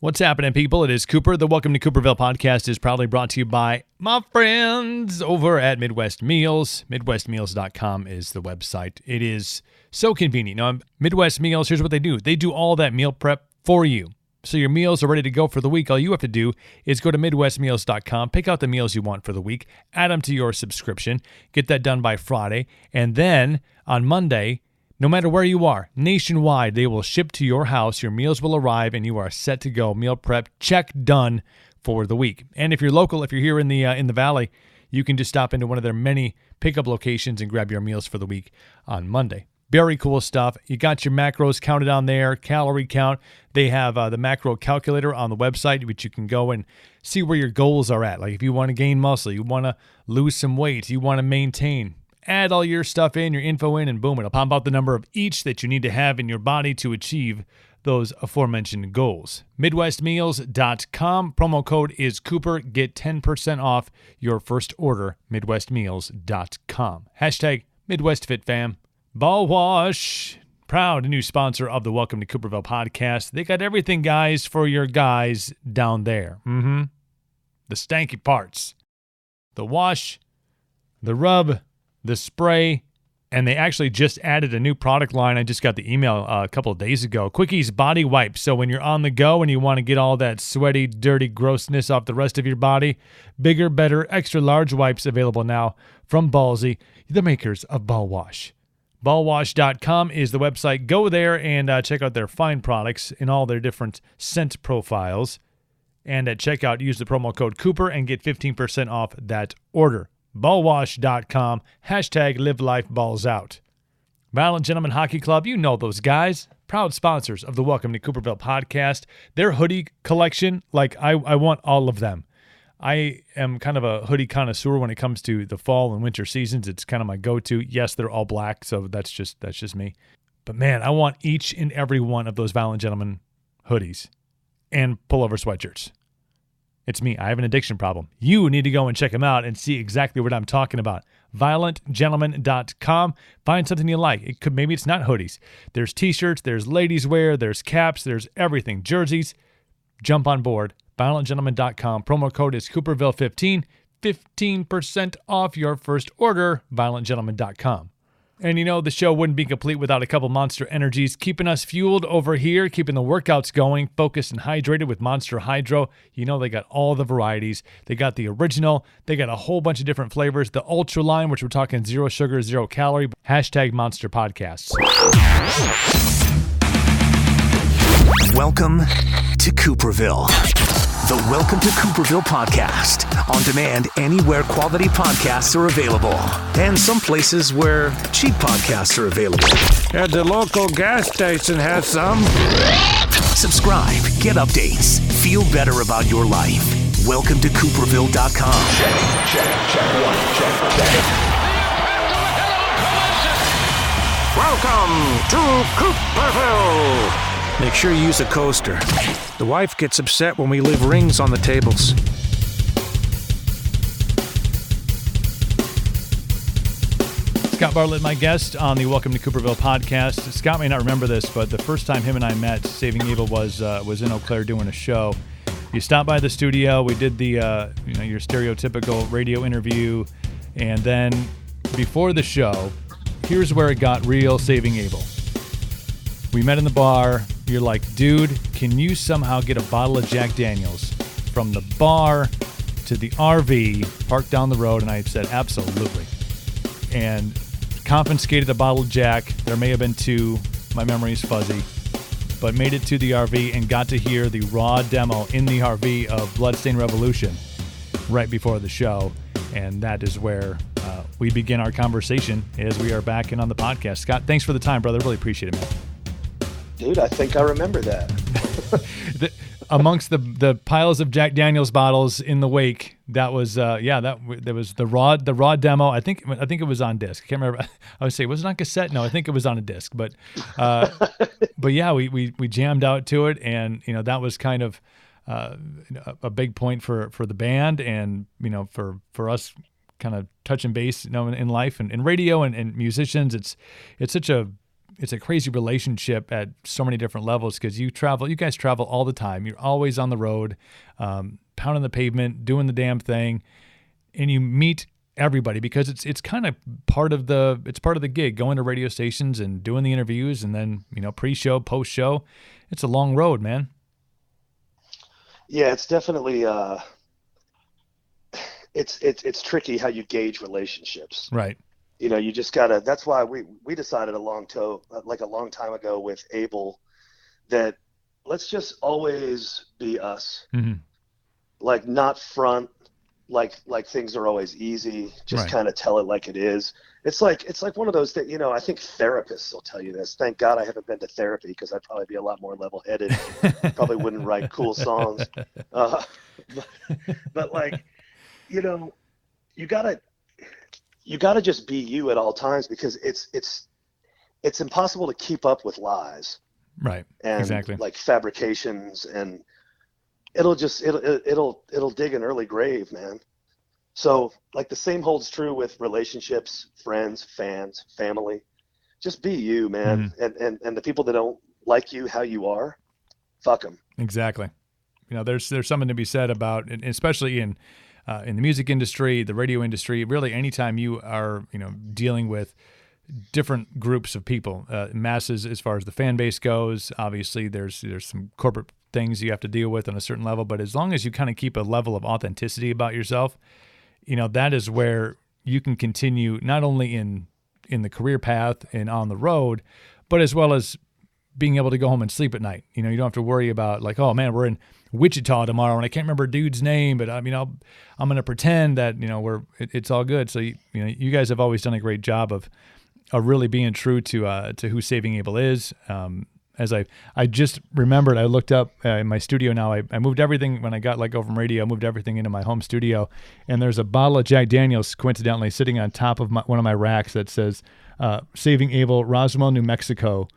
What's happening, people? It is Cooper. The Welcome to Cooperville Podcast is proudly brought to you by my friends over at Midwest Meals. MidwestMeals.com is the website. It is so convenient. Now, Midwest Meals, here's what they do. They do all that meal prep for you. So your meals are ready to go for the week. All you have to do is go to MidwestMeals.com, pick out the meals you want for the week, add them to your subscription, get that done by Friday, and then on Monday, no matter where you are, nationwide, they will ship to your house. Your meals will arrive, and you are set to go. Meal prep, check, done for the week. And if you're local, if you're here in the Valley, you can just stop into one of their many pickup locations and grab your meals for the week on Monday. Very cool stuff. You got your macros counted on there, calorie count. They have the macro calculator on the website, which you can go and see where your goals are at. Like if you want to gain muscle, you want to lose some weight, you want to maintain. Add all your stuff in, your info in, and boom, it'll pump out the number of each that you need to have in your body to achieve those aforementioned goals. MidwestMeals.com. Promo code is Cooper. Get 10% off your first order. MidwestMeals.com. Hashtag MidwestFitFam. Ball Wash, proud new sponsor of the Welcome to Cooperville podcast. They got everything, guys, for your guys down there. The stanky parts. The wash, the rub, the spray, and they actually just added a new product line. I just got the email a couple of days ago. Quickies Body Wipes. So when you're on the go and you want to get all that sweaty, dirty grossness off the rest of your body, bigger, better, extra large wipes available now from Ballsy, the makers of Ball Wash. Ballwash.com is the website. Go there and check out their fine products in all their different scent profiles. And at checkout, use the promo code Cooper and get 15% off that order. Ballwash.com, hashtag live life balls out. Violent Gentlemen Hockey Club, you know those guys. Proud sponsors of the Welcome to Cooperville podcast. Their hoodie collection, I want all of them. I am kind of a hoodie connoisseur when it comes to the fall and winter seasons. It's kind of my go-to. Yes, they're all black, so that's just me. But man, I want each and every one of those Violent Gentlemen hoodies and pullover sweatshirts. It's me. I have an addiction problem. You need to go and check them out and see exactly what I'm talking about. ViolentGentleman.com. Find something you like. Maybe it's not hoodies. There's t-shirts, there's ladies wear, there's caps, there's everything. Jerseys. Jump on board. ViolentGentleman.com. Promo code is Cooperville15. 15% off your first order. ViolentGentleman.com. And you know, the show wouldn't be complete without a couple Monster Energies keeping us fueled over here, keeping the workouts going, focused and hydrated with Monster Hydro. You know, they got all the varieties. They got the original. They got a whole bunch of different flavors. The Ultra line, which we're talking 0 sugar, 0 calorie. Hashtag Monster Podcasts. Welcome to Cooperville. The Welcome to Cooperville Podcast. On demand anywhere quality podcasts are available. And some places where cheap podcasts are available. At the local gas station has some. Subscribe, get updates, feel better about your life. Welcome to Cooperville.com. Check. Welcome to Cooperville. Make sure you use a coaster. The wife gets upset when we leave rings on the tables. Scott Bartlett, my guest on the Welcome to Cooperville podcast. Scott may not remember this, but the first time him and I met, Saving Abel was in Eau Claire doing a show. You stopped by the studio. We did the your stereotypical radio interview, and then before the show, here's where it got real. Saving Abel. We met in the bar. You're like, dude, can you somehow get a bottle of Jack Daniels from the bar to the RV parked down the road? And I said, absolutely. And confiscated a bottle of Jack. There may have been 2. My memory's fuzzy. But made it to the RV and got to hear the raw demo in the RV of Bloodstained Revolution right before the show. And that is where we begin our conversation as we are back in on the podcast. Scott, thanks for the time, brother. Really appreciate it, man. Dude, I think I remember that. Amongst the piles of Jack Daniels bottles in the wake, that was there was the raw demo. I think it was on disc. I can't remember. I would say, was it on cassette? No, I think it was on a disc. But yeah, we jammed out to it, and that was kind of a big point for the band, and for us kind of touching base in life and in radio and musicians. It's such a it's a crazy relationship at so many different levels because you guys travel all the time. You're always on the road, pounding the pavement, doing the damn thing, and you meet everybody because it's kind of part of the gig, going to radio stations and doing the interviews, and then pre-show, post-show. It's a long road, man. Yeah, it's definitely it's tricky how you gauge relationships. Right. You just gotta. That's why we decided a long time ago with Abel that let's just always be us. Mm-hmm. Like not front, like things are always easy. Just Right. kind of tell it like it is. It's like one of those that I think therapists will tell you this. Thank God I haven't been to therapy because I'd probably be a lot more level-headed. Probably wouldn't write cool songs. But like, you gotta just be you at all times because it's impossible to keep up with lies. Right. And exactly. like fabrications, and it'll dig an early grave, man. So like the same holds true with relationships, friends, fans, family. Just be you, man. Mm-hmm. And the people that don't like you how you are, fuck them. Exactly. There's something to be said about, and especially in the music industry, the radio industry, really anytime you are, dealing with different groups of people, masses as far as the fan base goes. Obviously, there's some corporate things you have to deal with on a certain level, but as long as you kind of keep a level of authenticity about yourself, that is where you can continue not only in the career path and on the road, but as well as being able to go home and sleep at night. You don't have to worry about like, oh man, we're in Wichita tomorrow and I can't remember a dude's name, but I'm going to pretend that, it's all good. So, you guys have always done a great job of really being true to who Saving Abel is. As I just remembered, I looked up in my studio now. I moved everything when I got let go from radio. I moved everything into my home studio, and there's a bottle of Jack Daniels coincidentally sitting on top of one of my racks that says Saving Abel, Roswell, New Mexico.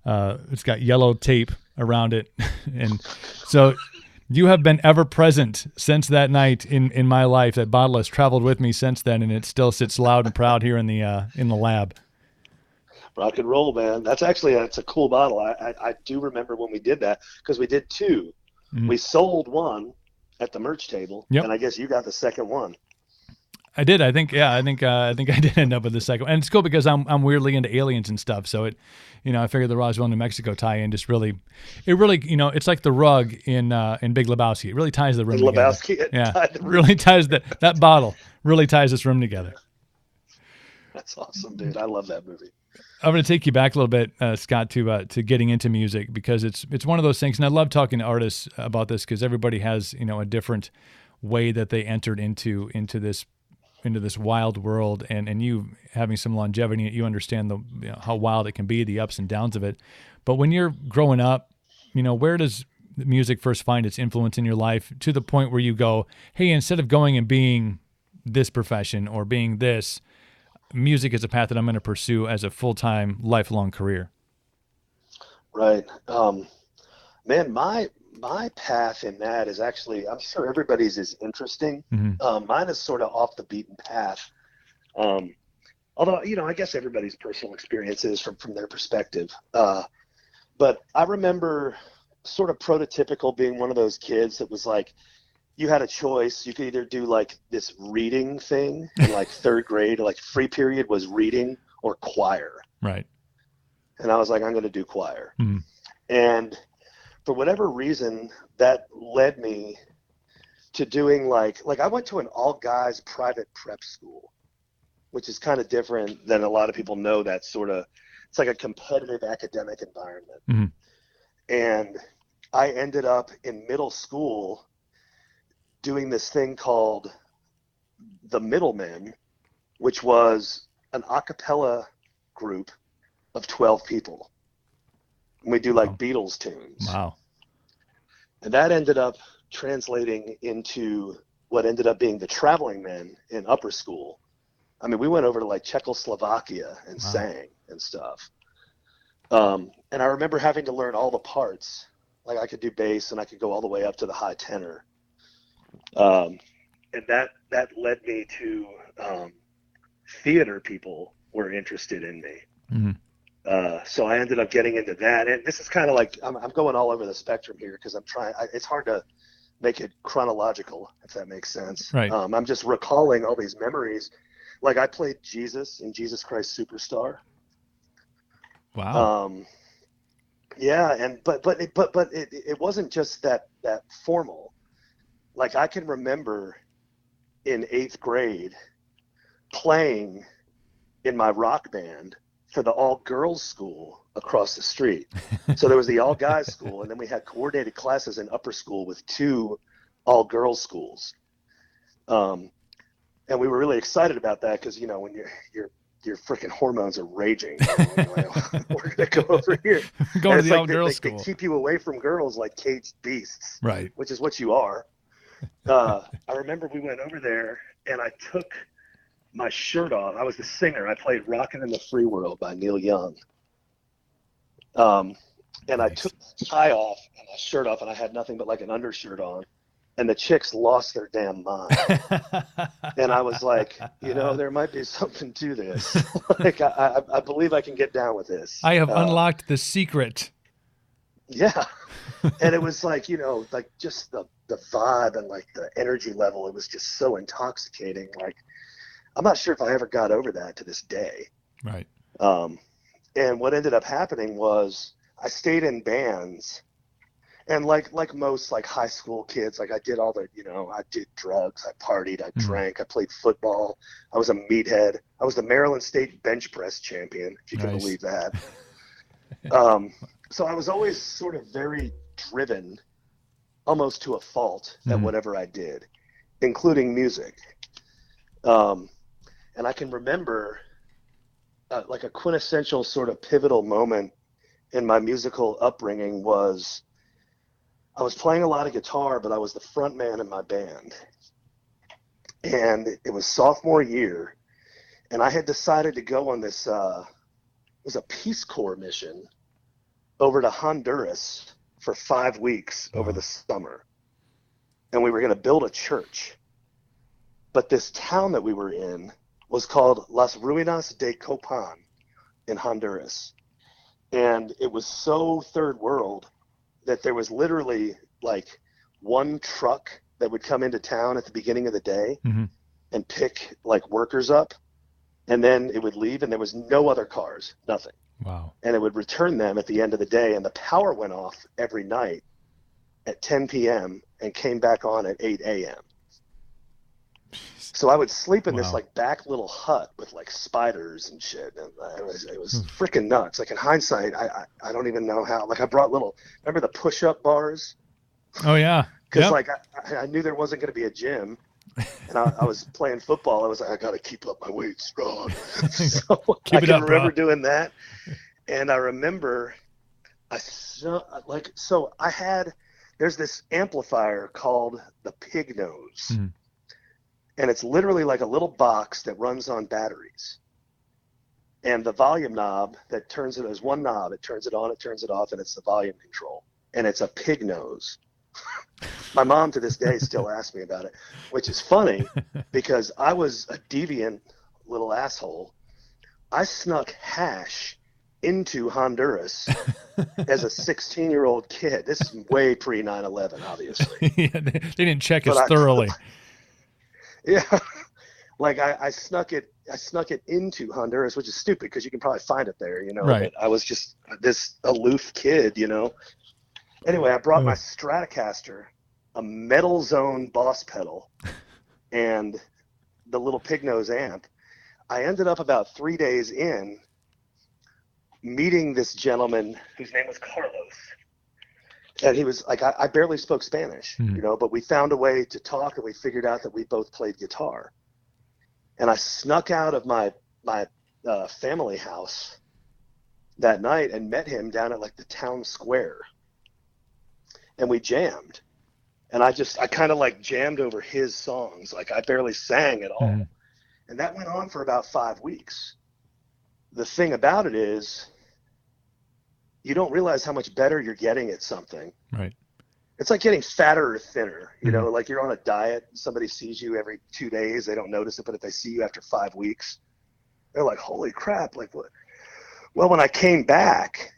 It's got yellow tape around it, and so you have been ever present since that night in my life. That bottle has traveled with me since then, and it still sits loud and proud here in the lab. Rock and roll, man. That's a cool bottle. I do remember when we did that because we did two. Mm-hmm. We sold one at the merch table, yep. And I guess you got the second one. I did. I think I did end up with the second one. And it's cool because I'm weirdly into aliens and stuff. So I figured the Roswell, New Mexico tie-in just really, it's like the rug in Big Lebowski. It really ties the room together. Yeah, really ties that bottle really ties this room together. That's awesome, dude. I love that movie. I'm going to take you back a little bit, Scott, to getting into music because it's one of those things, and I love talking to artists about this because everybody has a different way that they entered into this wild world, and you having some longevity, you understand how wild it can be, the ups and downs of it. But when you're growing up, where does the music first find its influence in your life to the point where you go, hey, instead of going and being this profession or being this, music is a path that I'm going to pursue as a full-time, lifelong career? Right. Man, my path in that is actually, I'm sure everybody's is interesting. Mm-hmm. Mine is sort of off the beaten path. Although, I guess everybody's personal experiences from their perspective. But I remember sort of prototypical being one of those kids that was like, you had a choice. You could either do like this reading thing in like third grade, like free period was reading or choir. Right. And I was like, I'm going to do choir. Mm-hmm. And for whatever reason, that led me to doing like I went to an all guys private prep school, which is kind of different than a lot of people know. That it's like a competitive academic environment. Mm-hmm. And I ended up in middle school doing this thing called The Middlemen, which was an a cappella group of 12 people. And we do like Beatles tunes. Wow. And that ended up translating into what ended up being the Traveling Men in upper school. I mean, we went over to like Czechoslovakia and sang and stuff. And I remember having to learn all the parts. Like I could do bass and I could go all the way up to the high tenor. And that led me to theater. People were interested in me. So I ended up getting into that. And this is kind of like, I'm going all over the spectrum here because it's hard to make it chronological, if that makes sense. Right. I'm just recalling all these memories. Like I played Jesus in Jesus Christ Superstar. Wow. Yeah. But it wasn't just that formal. Like I can remember in 8th grade playing in my rock band for the all-girls school across the street. So there was the all-guys school, and then we had coordinated classes in upper school with 2 all-girls schools. And we were really excited about that because, when your freaking hormones are raging, we're going to go over here. Go to the all-girls school. They keep you away from girls like caged beasts, right? Which is what you are. I remember we went over there, and I took my shirt off. I was the singer. I played "Rockin' in the Free World" by Neil Young. And nice. I took the tie off and my shirt off, and I had nothing but like an undershirt on. And the chicks lost their damn mind. And I was like, there might be something to this. Like, I believe I can get down with this. I have unlocked the secret. Yeah. And it was like, like just the vibe and like the energy level. It was just so intoxicating. Like, I'm not sure if I ever got over that to this day. Right. And what ended up happening was I stayed in bands, and like most like high school kids, like I did all the, I did drugs, I partied, I drank, I played football, I was a meathead. I was the Maryland State bench press champion, if you can believe that. So I was always sort of very driven, almost to a fault, at whatever I did, including music. And I can remember like a quintessential sort of pivotal moment in my musical upbringing was I was playing a lot of guitar, but I was the front man in my band. And it was sophomore year, and I had decided to go on this, it was a Peace Corps mission over to Honduras for 5 weeks over the summer. And we were going to build a church. But this town that we were in was called Las Ruinas de Copan in Honduras. And it was so third world that there was literally like one truck that would come into town at the beginning of the day and pick like workers up. And then it would leave, and there was no other cars, nothing. Wow. And it would return them at the end of the day. And the power went off every night at 10 p.m. and came back on at 8 a.m. So I would sleep in this like back little hut with like spiders and shit. And it was freaking nuts. Like in hindsight, I don't even know how. Like I brought remember the push-up bars? Oh yeah. Because like I knew there wasn't going to be a gym, and I was playing football. I was like, I got to keep up my weight strong. So I can remember doing that. And I remember there's this amplifier called the Pig Nose. And it's literally like a little box that runs on batteries. And the volume knob that turns it, there's one knob, it turns it on, it turns it off, and it's the volume control. And it's a Pig Nose. My mom to this day still asks me about it, which is funny because I was a deviant little asshole. I snuck hash into Honduras as a 16-year-old kid. This is way pre 9/11, obviously. Yeah, they didn't check us thoroughly. Yeah, like I snuck it into Honduras, which is stupid because you can probably find it there, Right. But I was just this aloof kid, Anyway, I brought my Stratocaster, a Metal Zone Boss pedal, and the little Pig Nose amp. I ended up about 3 days in meeting this gentleman whose name was Carlos. And he was like, I barely spoke Spanish, but we found a way to talk, and we figured out that we both played guitar. And I snuck out of my family house that night and met him down at like the town square. And we jammed. And I kind of like jammed over his songs. Like I barely sang at all. And that went on for about 5 weeks. The thing about it is, you don't realize how much better you're getting at something. Right. It's like getting fatter or thinner, like you're on a diet. Somebody sees you every 2 days. They don't notice it, but if they see you after 5 weeks, they're like, holy crap. Like Well, when I came back,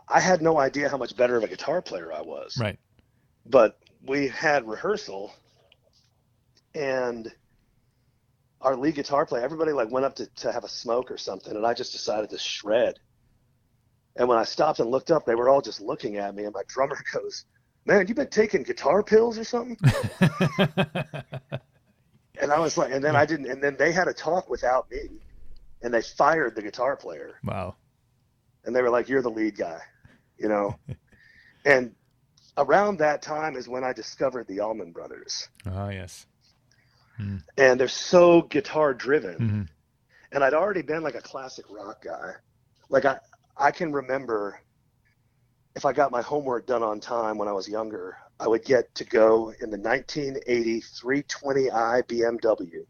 I had no idea how much better of a guitar player I was. Right. But we had rehearsal, and our lead guitar player, everybody like went up to have a smoke or something, and I just decided to shred. And when I stopped and looked up, they were all just looking at me, and my drummer goes, "Man, you been taking guitar pills or something?" And I was like, and then I didn't, and then they had a talk without me, and they fired the guitar player. Wow. And they were like, "You're the lead guy," you know? And around that time is when I discovered the Allman Brothers. Oh, yes. And they're so guitar driven. Mm-hmm. And I'd already been like a classic rock guy. Like I can remember if I got my homework done on time when I was younger, I would get to go in the 1980 320i BMW.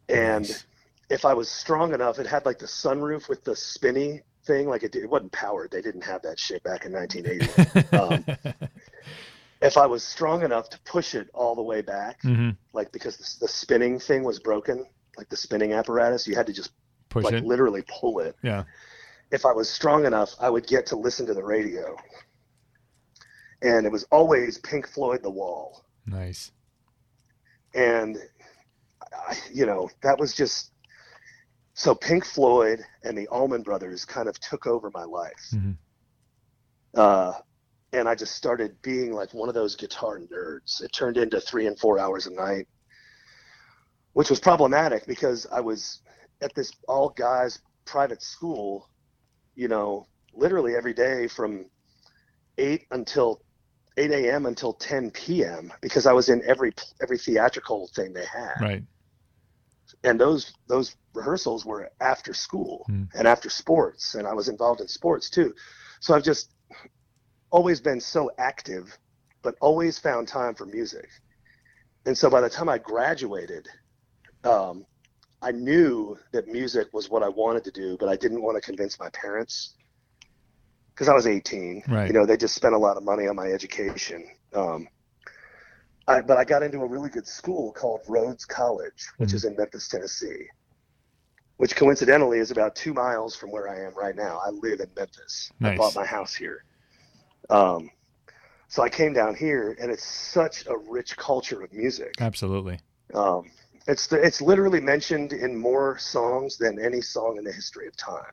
And Nice. if I was strong enough, it had like the sunroof with the spinny thing. Like it wasn't powered. They didn't have that shit back in 1980. If I was strong enough to push it all the way back, Mm-hmm. like because the spinning thing was broken, like the spinning apparatus, you had to just Push like it. literally pull it. Yeah. If I was strong enough, I would get to listen to the radio. And it was always Pink Floyd, The Wall. Nice. And, that was just, so Pink Floyd and the Allman Brothers kind of took over my life. Mm-hmm. And I just started being like one of those guitar nerds. It turned into 3 and 4 hours a night, which was problematic because I was at this all guys private school, literally every day from 8 a.m. until 10 p.m. because I was in every theatrical thing they had. Right. And those rehearsals were after school and after sports, and I was involved in sports too. So I've just always been so active, but always found time for music. And so by the time I graduated, I knew that music was what I wanted to do, but I didn't want to convince my parents because I was 18. Right. They just spent a lot of money on my education. But I got into a really good school called Rhodes College, which is in Memphis, Tennessee, which coincidentally is about 2 miles from where I am right now. I live in Memphis. Nice. I bought my house here. So I came down here, and it's such a rich culture of music. Absolutely. It's literally mentioned in more songs than any song in the history of time.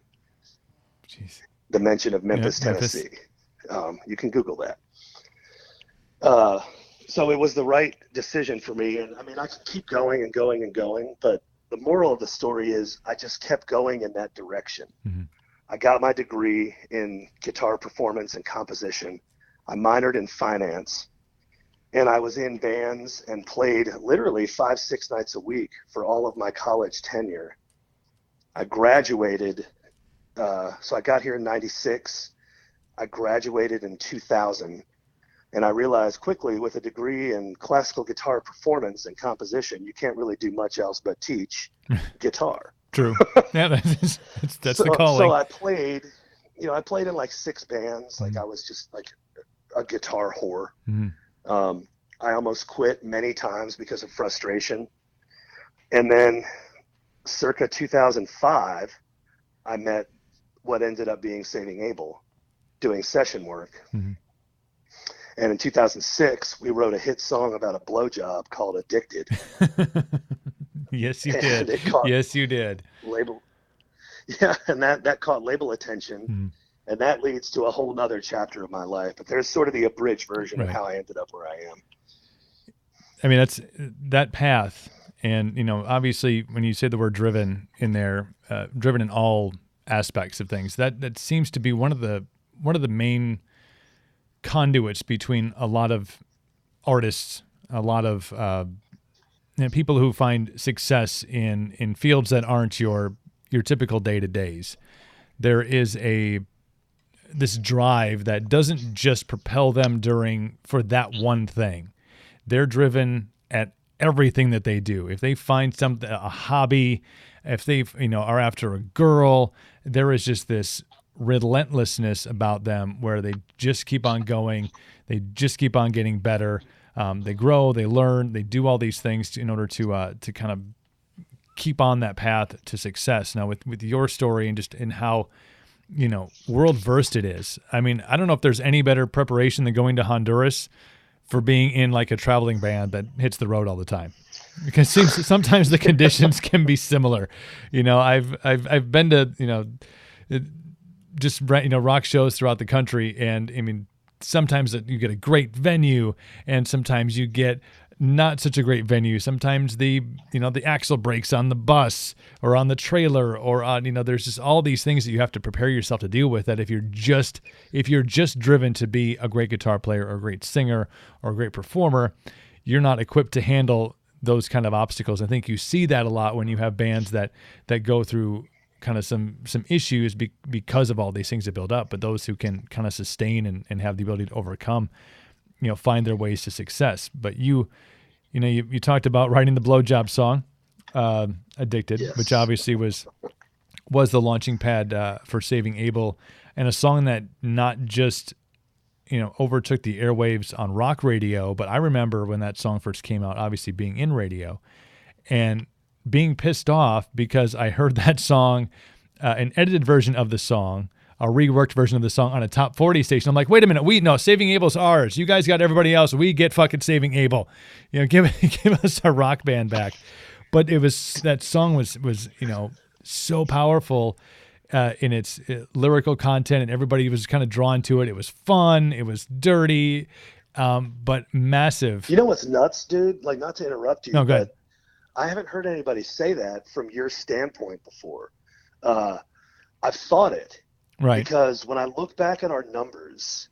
Jeez. The mention of Memphis, Memphis. Tennessee. You can Google that. So it was the right decision for me. And I mean, I could keep going and going and going, but the moral of the story is I just kept going in that direction. Mm-hmm. I got my degree in guitar performance and composition. I minored in finance, and I was in bands and played literally 5-6 nights a week for all of my college tenure. I graduated. So I got here in 96. I graduated in 2000. And I realized quickly with a degree in classical guitar performance and composition, you can't really do much else but teach guitar. True. Yeah, that's the calling. So I played, I played in like 6 bands. Like I was just like a guitar whore. Mm-hmm. I almost quit many times because of frustration. And then circa 2005, I met what ended up being Saving Abel, doing session work. Mm-hmm. And in 2006, we wrote a hit song about a blowjob called Addicted. Yes, you And did. it caught Yes, you did. label. Yeah, and that caught label attention. Mm-hmm. And that leads to a whole nother chapter of my life. But there's sort of the abridged version Right. of how I ended up where I am. I mean, that's that path. And, obviously when you say the word driven in there, driven in all aspects of things, that seems to be one of the main conduits between a lot of artists, a lot of people who find success in fields that aren't your typical day-to-days. There is this drive that doesn't just propel them for that one thing. They're driven at everything that they do. If they find something, a hobby, if they are after a girl, there is just this relentlessness about them where they just keep on going. They just keep on getting better. They grow, they learn, they do all these things in order to kind of keep on that path to success. Now with your story and just in how, world versed it is. I mean, I don't know if there's any better preparation than going to Honduras for being in like a traveling band that hits the road all the time. Because sometimes the conditions can be similar. I've been to, just, rock shows throughout the country. And I mean, sometimes you get a great venue and sometimes you get not such a great venue. Sometimes the axle breaks on the bus or on the trailer or on, there's just all these things that you have to prepare yourself to deal with, that if you're just driven to be a great guitar player or a great singer or a great performer, you're not equipped to handle those kind of obstacles. I think you see that a lot when you have bands that go through kind of some issues because of all these things that build up, but those who can kind of sustain and have the ability to overcome, find their ways to success. But you talked about writing the blowjob song, Addicted, yes, which obviously was the launching pad for Saving Abel, and a song that not just overtook the airwaves on rock radio, but I remember when that song first came out, obviously being in radio and being pissed off because I heard that song, an edited version of the song, a reworked version of the song on a top 40 station. I'm like, wait a minute, Saving Abel's ours. You guys got everybody else. We get fucking Saving Abel. Give us our rock band back. But that song was so powerful in its lyrical content, and everybody was kind of drawn to it. It was fun. It was dirty, but massive. You know what's nuts, dude? Like, not to interrupt you, no, go ahead. But I haven't heard anybody say that from your standpoint before. I've thought it. Right. Because when I look back at our numbers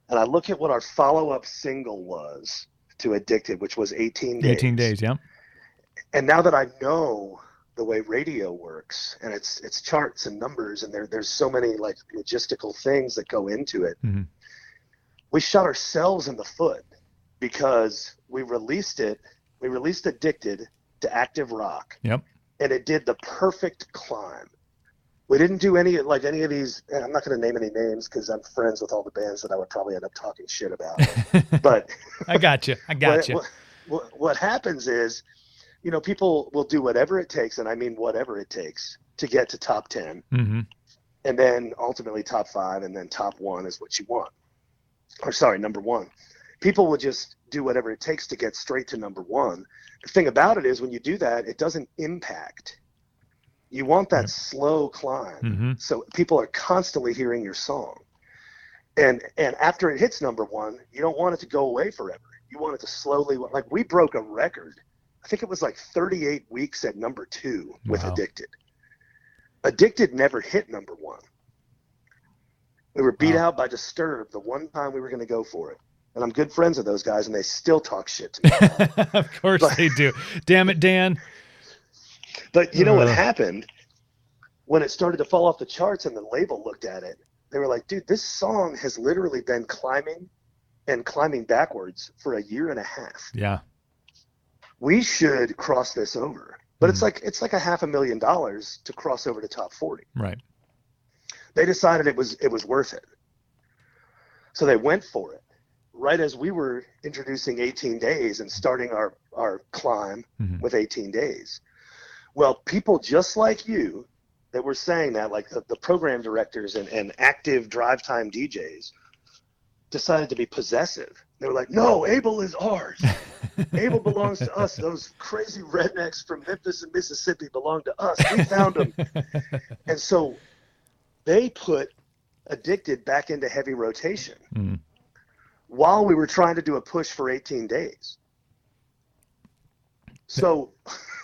and I look at what our follow-up single was to Addicted, which was 18 days. 18 days, yeah. And now that I know the way radio works and it's charts and numbers and there's so many like logistical things that go into it, mm-hmm. we shot ourselves in the foot because we released Addicted to active rock. Yep. And it did the perfect climb. We didn't do any of these, and I'm not going to name any names because I'm friends with all the bands that I would probably end up talking shit about. But I got you. What happens is, people will do whatever it takes, and I mean whatever it takes, to get to top 10. Mm-hmm. And then ultimately top 5, and then top 1 is what you want. Or sorry, number 1. People will just do whatever it takes to get straight to number 1. The thing about it is when you do that, it doesn't impact. You want that slow climb, mm-hmm. so people are constantly hearing your song. And after it hits number 1, you don't want it to go away forever. You want it to slowly, like we broke a record. I think it was like 38 weeks at number 2 with Wow. Addicted. Addicted never hit number 1. We were beat out by Disturbed the one time we were going to go for it. And I'm good friends with those guys, and they still talk shit to me. Of course they do. Damn it, Dan. But you know what happened? When it started to fall off the charts and the label looked at it, they were like, dude, this song has literally been climbing and climbing backwards for a year and a half. Yeah. We should cross this over. But it's like $500,000 to cross over to top 40. Right. They decided it was worth it. So they went for it. Right as we were introducing 18 days and starting our climb mm-hmm. with 18 days. Well, people just like you that were saying that, like the program directors and active drive time DJs, decided to be possessive. They were like, no, Abel is ours. Abel belongs to us. Those crazy rednecks from Memphis and Mississippi belong to us. We found them. And so they put Addicted back into heavy rotation while we were trying to do a push for 18 days. So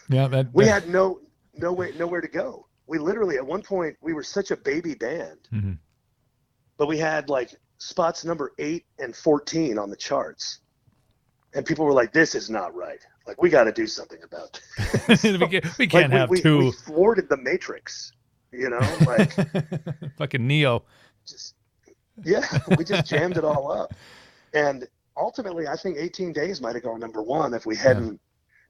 yeah, we had nowhere to go. We literally, at one point, we were such a baby band, mm-hmm. but we had like spots number 8 and 14 on the charts. And people were like, this is not right. Like, we got to do something about this. we can't have two. We thwarted the matrix, like fucking Neo. We just jammed it all up. And ultimately, I think 18 days might have gone number 1 if we hadn't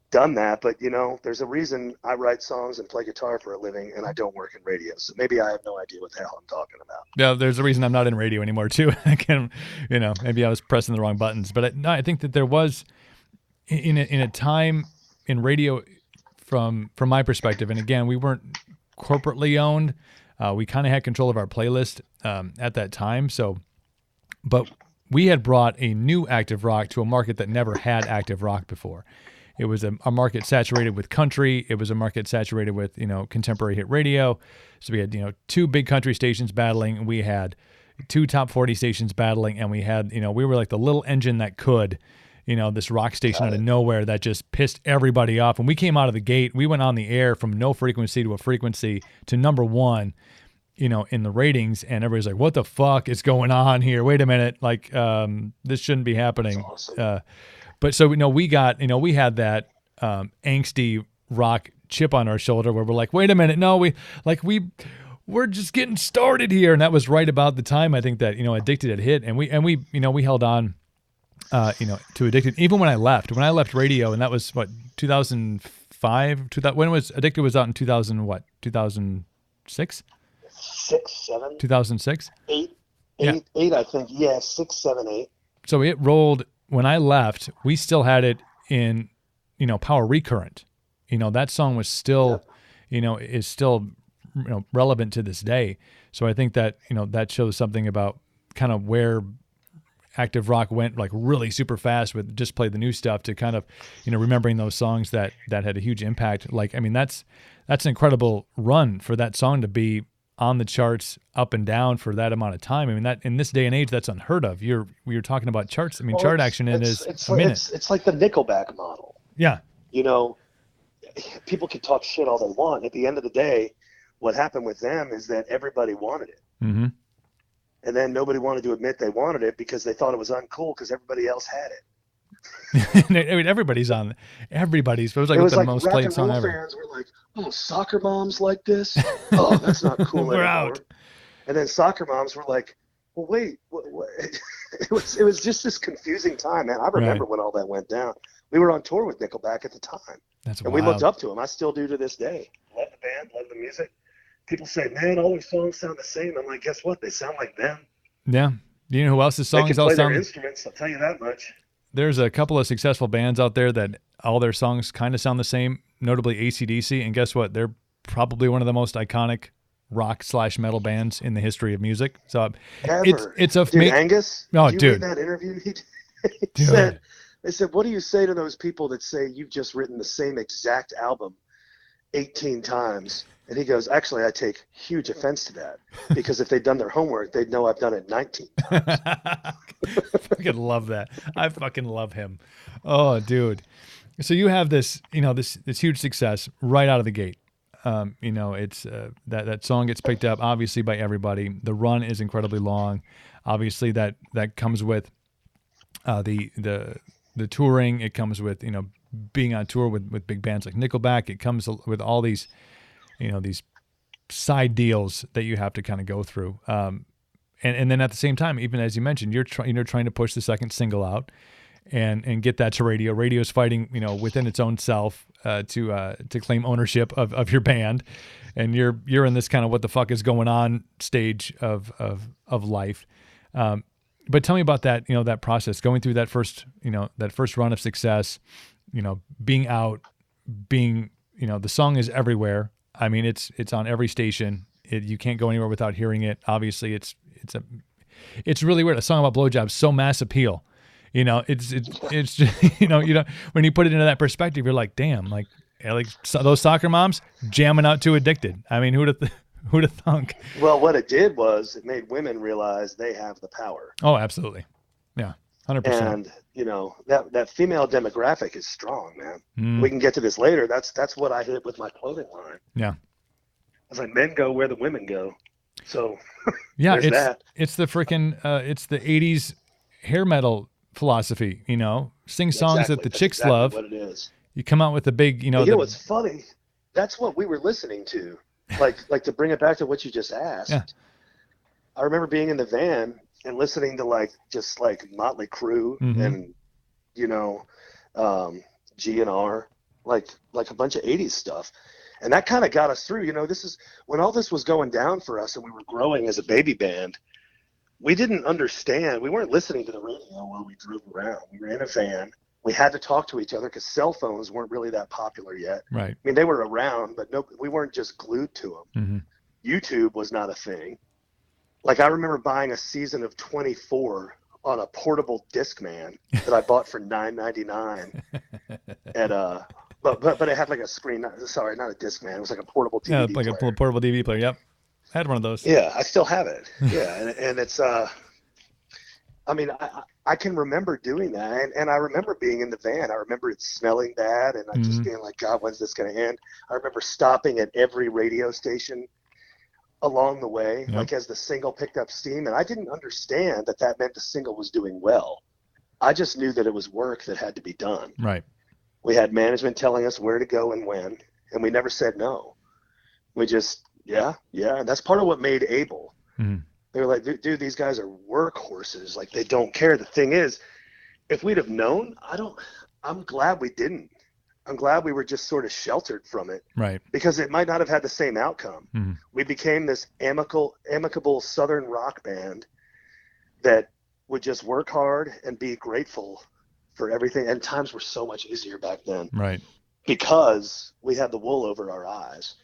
done that. But, there's a reason I write songs and play guitar for a living, and I don't work in radio. So maybe I have no idea what the hell I'm talking about. Yeah, there's a reason I'm not in radio anymore, too. Maybe I was pressing the wrong buttons. But I think that there was, in a time in radio from my perspective. And again, we weren't corporately owned. We kind of had control of our playlist at that time. So, but we had brought a new active rock to a market that never had active rock before. It was a market saturated with country. It was a market saturated with, contemporary hit radio. So we had, 2 big country stations battling. We had 2 top 40 stations battling. And we had, we were like the little engine that could, this rock station out of nowhere that just pissed everybody off. When we came out of the gate, we went on the air from no frequency to a frequency to number 1, in the ratings. And everybody's like, what the fuck is going on here? Wait a minute. Like, this shouldn't be happening. That's awesome. But so, we got, we had that angsty rock chip on our shoulder where we're like, wait a minute, no, we're just getting started here. And that was right about the time I think that, Addicted had hit. And we held on, to Addicted. Even when I left radio, and that was 2005, when was Addicted was out in 2006? 6, 7? 2006? 8, I think. Yeah, 6, 7, 8. So it rolled. When I left, we still had it in, Power Recurrent. That song was still, is still, relevant to this day. So I think that, that shows something about kind of where active rock went like really super fast with just play the new stuff to kind of, remembering those songs that had a huge impact. Like, I mean, that's an incredible run for that song to be on the charts up and down for that amount of time. I mean, that in this day and age, that's unheard of. We were talking about charts. I mean, chart action is a minute. It's like the Nickelback model. Yeah. People can talk shit all they want. At the end of the day, what happened with them is that everybody wanted it. Mm-hmm. And then nobody wanted to admit they wanted it because they thought it was uncool because everybody else had it. I mean, everybody's. It was like the most played song ever. Fans were like, "Oh, soccer moms like this? Oh, that's not cool We're anymore." out. And then soccer moms were like, "Well, wait, what? It was just this confusing time, man. I remember when all that went down. We were on tour with Nickelback at the time, and we looked up to them. I still do to this day. Love the band, love the music. People say, "Man, all their songs sound the same." I'm like, "Guess what? They sound like them." Yeah. Do you know who else's songs they can all play sound? Their instruments. I'll tell you that much. There's a couple of successful bands out there that all their songs kind of sound the same, notably AC/DC. And guess what? They're probably one of the most iconic rock/metal bands in the history of music. So it's a dude, Angus. Oh, did you read that interview? He said, "They said, what do you say to those people that say you've just written the same exact album 18 times?" And he goes, "Actually, I take huge offense to that because if they'd done their homework, they'd know I've done it 19 times." I fucking love that. I fucking love him. Oh, dude. So you have this, this huge success right out of the gate. It's that song gets picked up obviously by everybody. The run is incredibly long. Obviously that comes with the touring. It comes with, being on tour with big bands like Nickelback. It comes with all these, these side deals that you have to kind of go through. And then at the same time, even as you mentioned, you're trying to push the second single out and get that to radio. Radio's fighting, within its own self to claim ownership of your band, and you're in this kind of what the fuck is going on stage of life. But tell me about that, that process, going through that first run of success, being out, the song is everywhere. I mean, it's on every station. You can't go anywhere without hearing it. Obviously, it's really weird. A song about blowjobs, so mass appeal. It's just, when you put it into that perspective, you're like, damn, like those soccer moms jamming out to Addicted. I mean, who'd have thunk? Well, what it did was it made women realize they have the power. Oh, absolutely. Yeah. 100%. And that female demographic is strong, man. We can get to this later. That's what I hit with my clothing line. Yeah. I was like, men go where the women go. So yeah, it's the freaking it's the 80s hair metal philosophy, sing songs that the chicks love. What it is. You come out with the big, what's funny? That's what we were listening to. Like to bring it back to what you just asked. Yeah. I remember being in the van and listening to just Motley Crue and G&R, like a bunch of 80s stuff. And that kind of got us through. This is when all this was going down for us and we were growing as a baby band. We didn't understand. We weren't listening to the radio while we drove around. We were in a van we had to talk to each other because cell phones weren't really that popular yet. Right. I mean, they were around, but we weren't just glued to them. Mm-hmm. YouTube was not a thing. Like, I remember buying a season of 24 on a portable Discman that I bought for $9.99 at but it had like a screen. Not a Discman. It was like a portable DVD like player. a portable DVD player. Yep, I had one of those. Yeah, I still have it. Yeah, and it's I mean, I can remember doing that, and I remember being in the van. I remember it smelling bad, and I just being like, God, when's this going to end? I remember stopping at every radio station along the way, like as the single picked up steam, and I didn't understand that meant the single was doing well. I just knew that it was work that had to be done. Right. We had management telling us where to go and when, and we never said no. We just, and that's part of what made Abel. Mm-hmm. They were like, dude, these guys are workhorses. Like, they don't care. The thing is, if we'd have known, I'm glad we didn't. I'm glad we were just sort of sheltered from it. Right. Because it might not have had the same outcome. Mm-hmm. We became this amicable Southern rock band that would just work hard and be grateful for everything. And times were so much easier back then. Right. Because we had the wool over our eyes.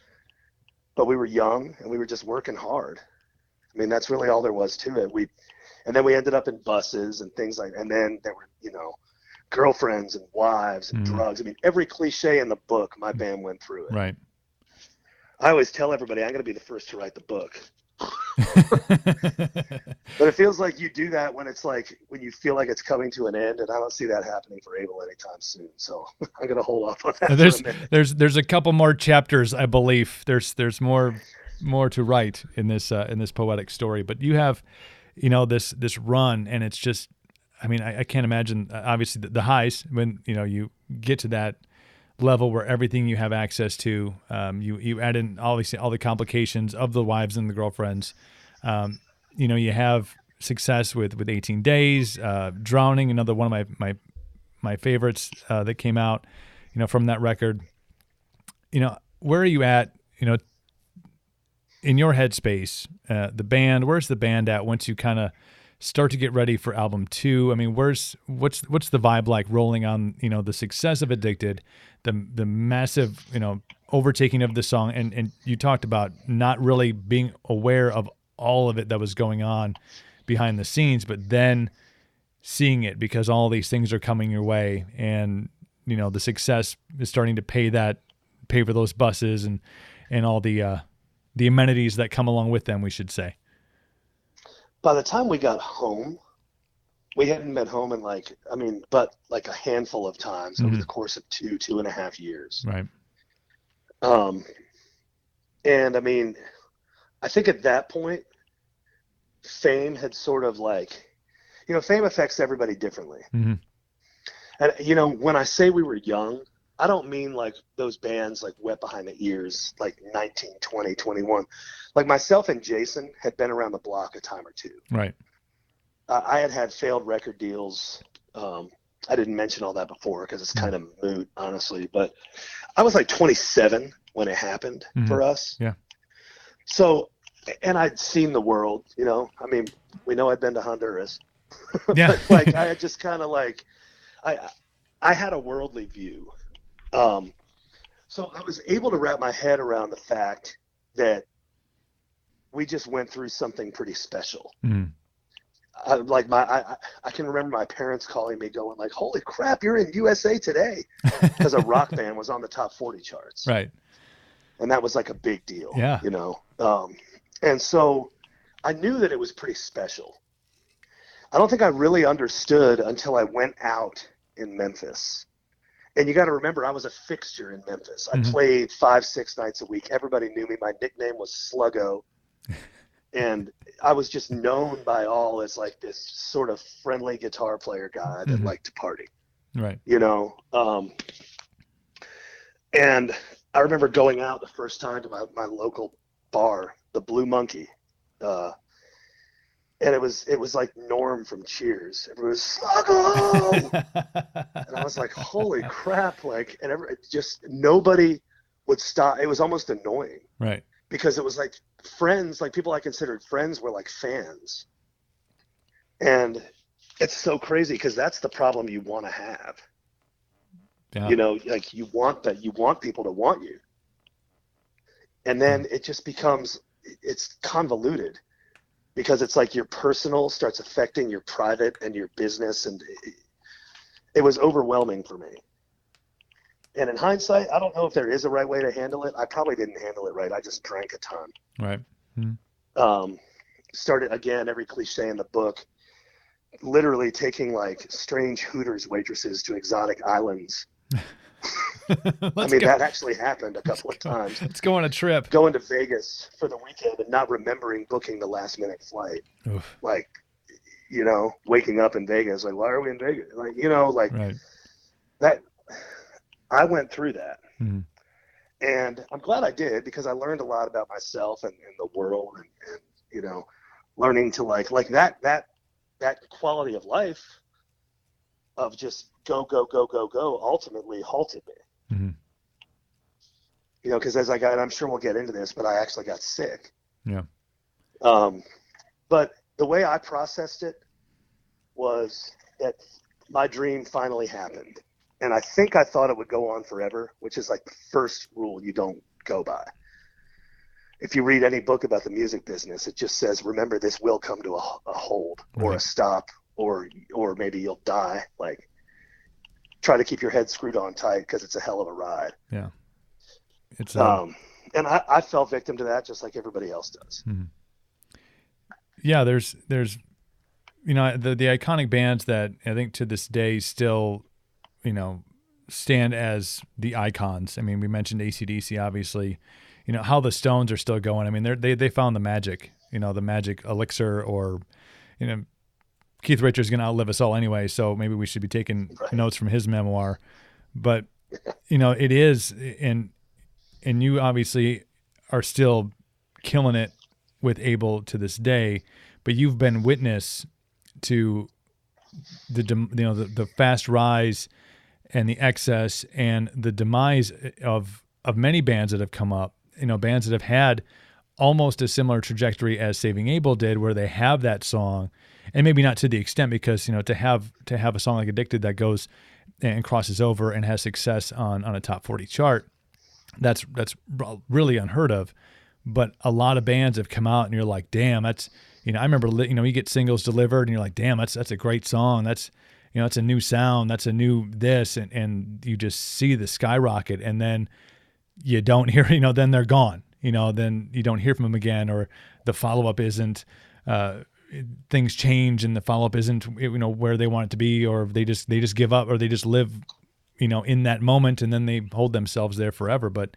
But we were young and we were just working hard. I mean, that's really all there was to it. And then we ended up in buses and things like, and then there were, girlfriends and wives and drugs. I mean, every cliche in the book, my band went through it. Right. I always tell everybody, I'm going to be the first to write the book. But it feels like you do that when it's like, when you feel like it's coming to an end, and I don't see that happening for Abel anytime soon. So I'm going to hold off on that. There's a couple more chapters, I believe. There's more to write in this poetic story, but you have, this run, and it's just, I mean, I can't imagine, obviously, the highs when, you get to that level where everything you have access to, you add in obviously all the complications of the wives and the girlfriends. You have success with 18 Days, Drowning, another one of my favorites that came out, from that record. Where are you at, in your headspace, the band? Where's the band at once you kind of start to get ready for album 2? I mean, what's the vibe like rolling on, the success of Addicted, the massive, overtaking of the song, and you talked about not really being aware of all of it that was going on behind the scenes, but then seeing it because all these things are coming your way, and the success is starting to pay for those buses and all the amenities that come along with them, we should say. By the time we got home, we hadn't been home in but a handful of times over the course of 2.5 years. Right. And I mean, I think at that point, fame had sort of fame affects everybody differently. Mm-hmm. And, when I say we were young, I don't mean like those bands like Wet Behind the Ears, like 19, 20, 21. Like myself and Jason had been around the block a time or two. Right. I had failed record deals. I didn't mention all that before because it's kind of moot, honestly. But I was like 27 when it happened for us. Yeah. So, and I'd seen the world, I mean, we know I'd been to Honduras. Yeah. But I had just kind of I had a worldly view. So I was able to wrap my head around the fact that we just went through something pretty special. Mm. I can remember my parents calling me going like, holy crap, you're in USA Today, because a rock band was on the top 40 charts. Right. And that was like a big deal. Yeah. And so I knew that it was pretty special. I don't think I really understood until I went out in Memphis. And you got to remember, I was a fixture in Memphis. I played 5-6 nights a week. Everybody knew me. My nickname was Sluggo. And I was just known by all as like this sort of friendly guitar player guy that liked to party. Right. And I remember going out the first time to my local bar, the Blue Monkey. And it was like Norm from Cheers. Everyone was Sluggo! And I was like, holy crap. Just nobody would stop. It was almost annoying. Right. Because it was like friends, like people I considered friends were like fans. And it's so crazy because that's the problem you want to have. Yeah. You know, like you want people to want you. And then it just becomes, it's convoluted because it's like your personal starts affecting your private and your business. And it was overwhelming for me. And in hindsight, I don't know if there is a right way to handle it. I probably didn't handle it right. I just drank a ton. Right. Started, again, every cliche in the book, literally taking like strange Hooters waitresses to exotic islands. That actually happened a couple of times. Let's go on a trip. Going to Vegas for the weekend and not remembering booking the last minute flight. Oof. Like, you know, waking up in Vegas, like, why are we in Vegas? Like, you know, like right. that. I went through that. Mm-hmm. And I'm glad I did because I learned a lot about myself and the world and, you know, learning to like that quality of life of just go, ultimately halted me. Mm-hmm. You know, because I'm sure we'll get into this, but I actually got sick. Yeah. But the way I processed it was that my dream finally happened. And I think I thought it would go on forever, which is like the first rule you don't go by. If you read any book about the music business, it just says, remember, this will come to a hold or a stop, or maybe you'll die. Like, try to keep your head screwed on tight because it's a hell of a ride. Yeah. It's and I fell victim to that just like everybody else does. Mm-hmm. Yeah, there's you know, the iconic bands that I think to this day still, you know, stand as the icons. I mean, we mentioned AC/DC, obviously. You know, how the Stones are still going. I mean, they found the magic, you know, the magic elixir, or, you know, Keith Richards is going to outlive us all anyway, so maybe we should be taking notes from his memoir. But, you know, it is, and you obviously are still killing it with Abel to this day, but you've been witness to the fast rise and the excess and the demise of many bands that have come up, you know, bands that have had almost a similar trajectory as Saving Abel did, where they have that song, and maybe not to the extent, because, you know, to have a song like Addicted that goes and crosses over and has success on a top 40 chart, that's really unheard of. But a lot of bands have come out and you're like, damn, that's, you know, I remember, you know, you get singles delivered and you're like, damn, that's a great song. That's, you know, it's a new sound. That's a new this, and you just see the skyrocket, and then you don't hear, you know, then they're gone, you know, then you don't hear from them again, or the follow-up isn't, things change and the follow-up isn't, you know, where they want it to be, or they just give up, or they just live, you know, in that moment, and then they hold themselves there forever. But,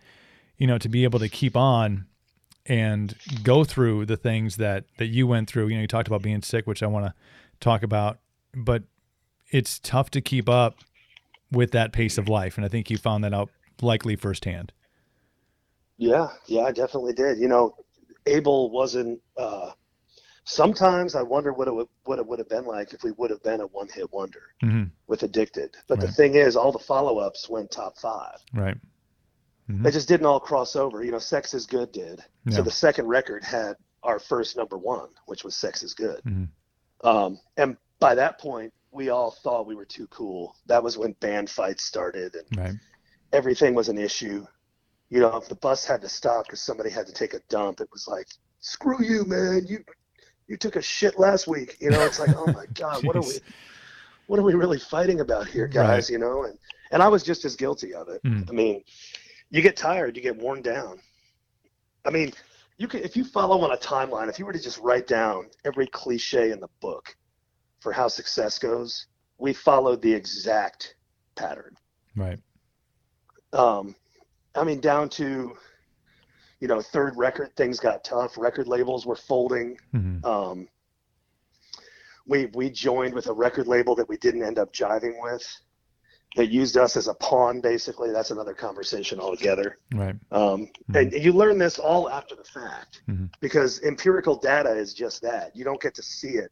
you know, to be able to keep on and go through the things that you went through, you know, you talked about being sick, which I want to talk about, but it's tough to keep up with that pace of life. And I think you found that out likely firsthand. Yeah, I definitely did. You know, Abel wasn't, sometimes I wonder what it would have been like if we would have been a one-hit wonder with Addicted. But the thing is, all the follow-ups went top 5. Right. Mm-hmm. They just didn't all cross over. You know, Sex is Good did. Yeah. So the second record had our first number 1, which was Sex is Good. Mm-hmm. And by that point, we all thought we were too cool. That was when band fights started, and everything was an issue. You know, if the bus had to stop because somebody had to take a dump, it was like, screw you, man. You took a shit last week. You know, it's like, oh my God, what are we really fighting about here, guys? Right. You know, and I was just as guilty of it. I mean, you get tired, you get worn down. I mean, if you follow on a timeline, if you were to just write down every cliche in the book for how success goes, we followed the exact pattern. Right. I mean, down to, you know, third record, things got tough. Record labels were folding. Mm-hmm. We joined with a record label that we didn't end up jiving with. They used us as a pawn, basically. That's another conversation altogether. Right. And you learn this all after the fact, because empirical data is just that. You don't get to see it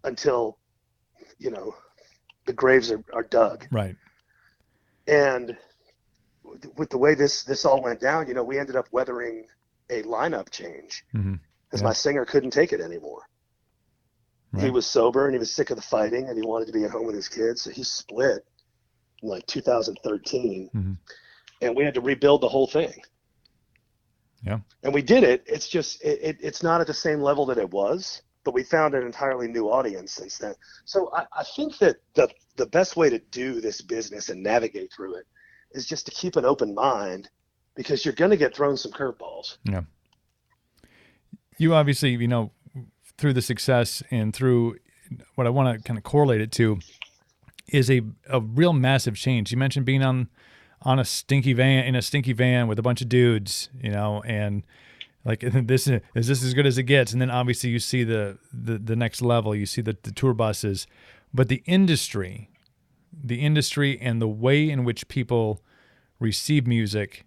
until, you know, the graves are dug. Right. And with the way this all went down, you know, we ended up weathering a lineup change because my singer couldn't take it anymore. Right. He was sober and he was sick of the fighting and he wanted to be at home with his kids. So he split like 2013, and we had to rebuild the whole thing. Yeah. And we did it. It's just, it's not at the same level that it was, but we found an entirely new audience since then. So I think that the best way to do this business and navigate through it is just to keep an open mind, because you're going to get thrown some curveballs. Yeah. You obviously, you know, through the success and through what I want to kind of correlate it to is a real massive change. You mentioned being on a stinky van with a bunch of dudes, you know, and like, this is this as good as it gets. And then obviously you see the next level, you see the tour buses, but the industry and the way in which people receive music,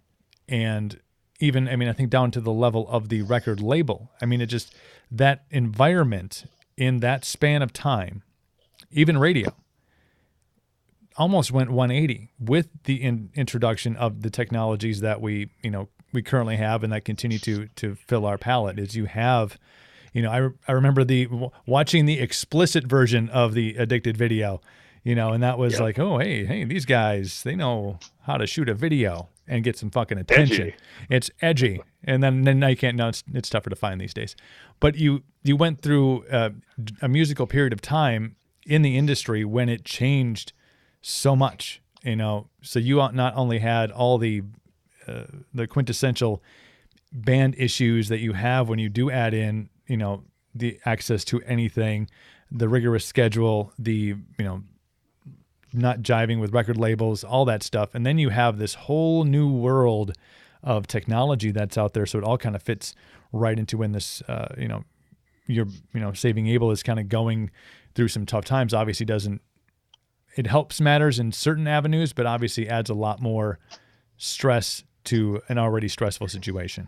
and even, I mean, I think down to the level of the record label. I mean, it just, that environment in that span of time, even radio, almost went 180 with the introduction of the technologies that we currently have and that continue to fill our palate. Is you have, you know, I remember watching the explicit version of the Addicted video, you know, and that was like, oh, hey, these guys, they know how to shoot a video and get some fucking attention. Edgy. It's edgy. And then now you can't, now it's tougher to find these days. But you went through a musical period of time in the industry when it changed so much, you know. So you not only had all the quintessential band issues that you have when you do add in, you know, the access to anything, the rigorous schedule, the, you know, not jiving with record labels, all that stuff. And then you have this whole new world of technology that's out there. So it all kind of fits right into when this, Saving Abel is kind of going through some tough times. Obviously it helps matters in certain avenues, but obviously adds a lot more stress to an already stressful situation.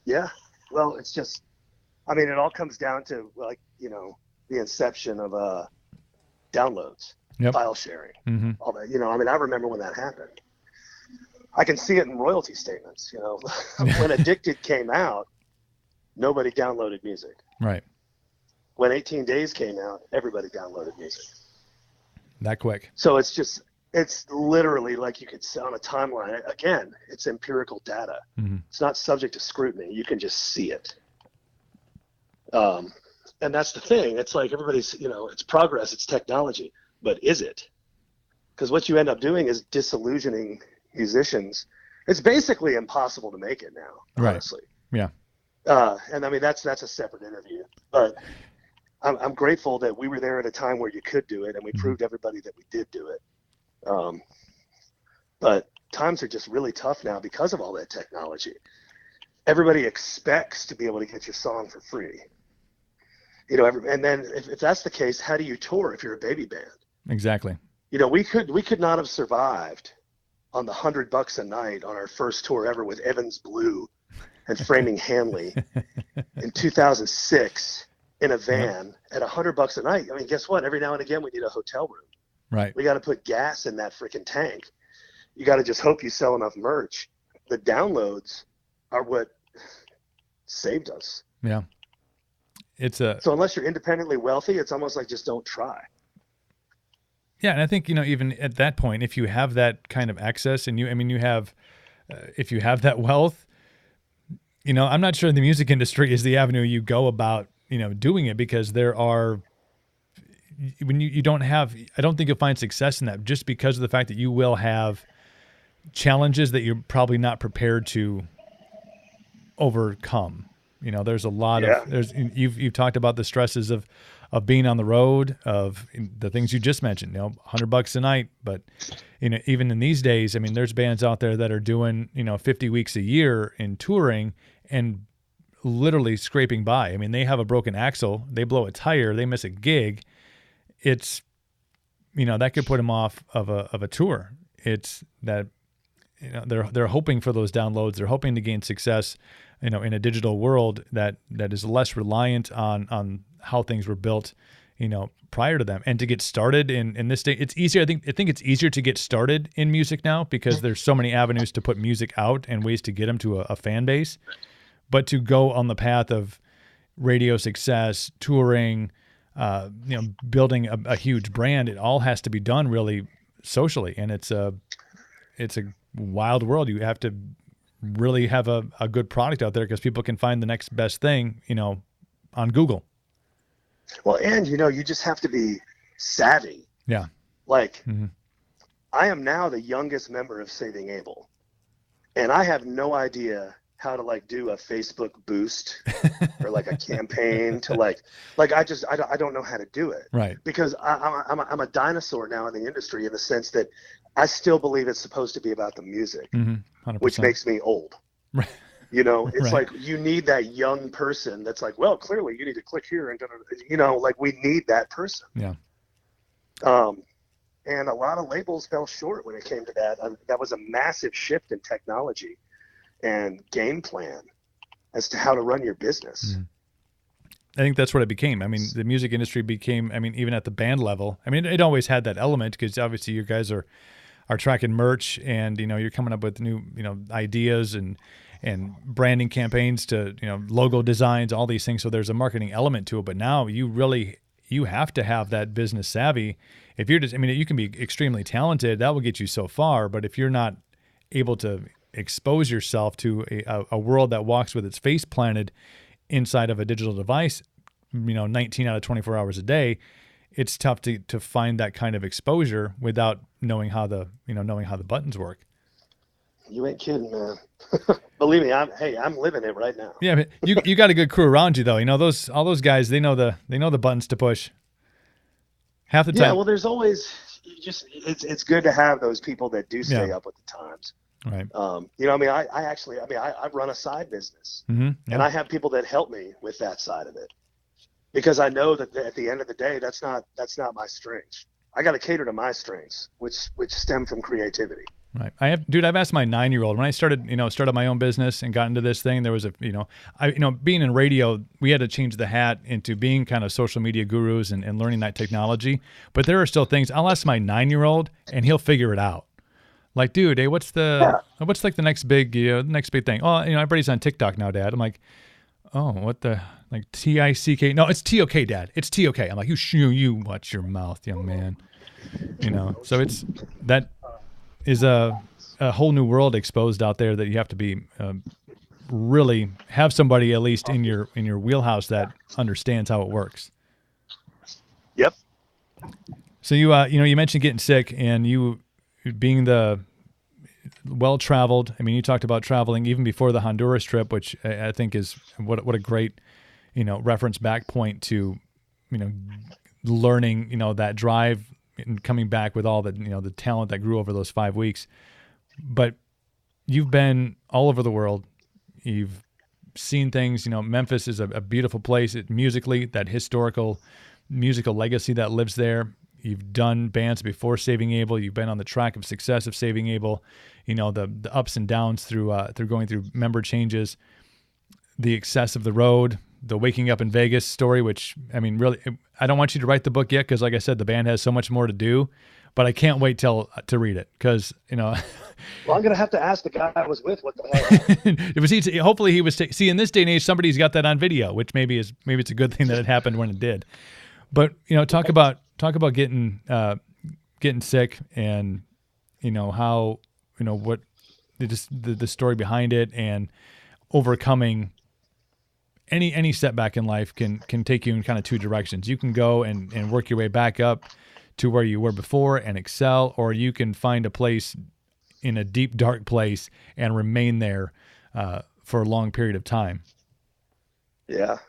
Yeah. Well, it's just, I mean, it all comes down to, like, you know, the inception of downloads, file sharing, all that. You know, I mean, I remember when that happened. I can see it in royalty statements, you know. When Addicted came out, nobody downloaded music. Right. When 18 Days came out, everybody downloaded music. That quick. So it's literally like you could see on a timeline. Again, it's empirical data. It's not subject to scrutiny. You can just see it. And that's the thing. It's like everybody's, you know, it's progress, it's technology, but is it? Because what you end up doing is disillusioning musicians. It's basically impossible to make it now, honestly. Right. Yeah. And I mean, that's a separate interview, but I'm grateful that we were there at a time where you could do it, and we proved everybody that we did do it. But times are just really tough now because of all that technology. Everybody expects to be able to get your song for free. You know, and then if that's the case, how do you tour if you're a baby band? Exactly. You know, we could not have survived on the $100 a night on our first tour ever with Evans Blue and Framing Hanley in 2006 in a van at $100 a night. I mean, guess what? Every now and again we need a hotel room. Right. We got to put gas in that freaking tank. You got to just hope you sell enough merch. The downloads are what saved us. Yeah. So unless you're independently wealthy, it's almost like just don't try. Yeah, and I think, you know, even at that point, if you have that kind of access, and if you have that wealth, you know, I'm not sure the music industry is the avenue you go about, you know, doing it, because there are, when you don't have, I don't think you'll find success in that, just because of the fact that you will have challenges that you're probably not prepared to overcome. You know, there's a lot of, you've talked about the stresses of being on the road, of the things you just mentioned, you know, $100 a night. But, you know, even in these days, I mean, there's bands out there that are doing, you know, 50 weeks a year in touring and literally scraping by. I mean, they have a broken axle, they blow a tire, they miss a gig. It's, you know, that could put them off of a tour. It's that, you know, they're hoping for those downloads. They're hoping to gain success, you know, in a digital world that is less reliant on how things were built, you know, prior to them. And to get started in this day, it's easier. I think it's easier to get started in music now because there's so many avenues to put music out and ways to get them to a fan base. But to go on the path of radio success, touring, you know, building a huge brand, it all has to be done really socially, and it's a wild world. You have to really have a good product out there because people can find the next best thing, on Google. Well, and you just have to be savvy. Yeah. Like, I am now the youngest member of Saving Abel, and I have no idea how to do a Facebook boost or a campaign to I don't know how to do it. Right. Because I'm a dinosaur now in the industry, in the sense that I still believe it's supposed to be about the music, 100%. which makes me old. Right. It's Right. you need that young person that's well, clearly you need to click here and we need that person. Yeah. And a lot of labels fell short when it came to that. That was a massive shift in technology and game plan as to how to run your business. I think that's what it became. I mean, the music industry became, even at the band level, it always had that element because obviously you guys are tracking merch and, you're coming up with new, ideas and branding campaigns to, logo designs, all these things. So there's a marketing element to it. But now you have to have that business savvy. If you're just, you can be extremely talented. That will get you so far. But if you're not able to expose yourself to a world that walks with its face planted inside of a digital device, 19 out of 24 hours a day, it's tough to find that kind of exposure without knowing how the buttons work. You ain't kidding, man. Believe me, I'm living it right now. Yeah, but you got a good crew around you though. All those guys, they know the buttons to push. Half the time. Yeah, well, there's always it's good to have those people that do stay up with the times. Right. I run a side business, Yeah. and I have people that help me with that side of it, because I know that at the end of the day, that's not my strength. I got to cater to my strengths, which stem from creativity. Right. I've asked my 9-year-old when I started my own business and got into this thing. There was being in radio, we had to change the hat into being kind of social media gurus and learning that technology. But there are still things I'll ask my 9-year-old and he'll figure it out. Like, dude, hey, what's the next big thing? Oh, everybody's on TikTok now, Dad. I'm like, oh, what the TICK? No, it's TOK, Dad. It's TOK. I'm like, you watch your mouth, young man. So that is a whole new world exposed out there that you have to be really have somebody at least in your wheelhouse that understands how it works. Yep. So you mentioned getting sick and you being the well-traveled. You talked about traveling even before the Honduras trip, which I think is what a great reference back point to learning that drive and coming back with all the the talent that grew over those 5 weeks. But you've been all over the world. You've seen things. Memphis is a beautiful place. Musically, that historical musical legacy that lives there. You've done bands before Saving Abel. You've been on the track of success of Saving Abel. The ups and downs through going through member changes, the excess of the road, the waking up in Vegas story, which, really, I don't want you to write the book yet because, like I said, the band has so much more to do, but I can't wait to read it because, Well, I'm going to have to ask the guy I was with what the hell. Hopefully he was, see, in this day and age, somebody's got that on video, which maybe it's a good thing that it happened when it did. But, talk about getting sick and, how, what the story behind it and overcoming any setback in life can take you in kind of two directions. You can go and work your way back up to where you were before and excel, or you can find a place in a deep, dark place and remain there for a long period of time. Yeah.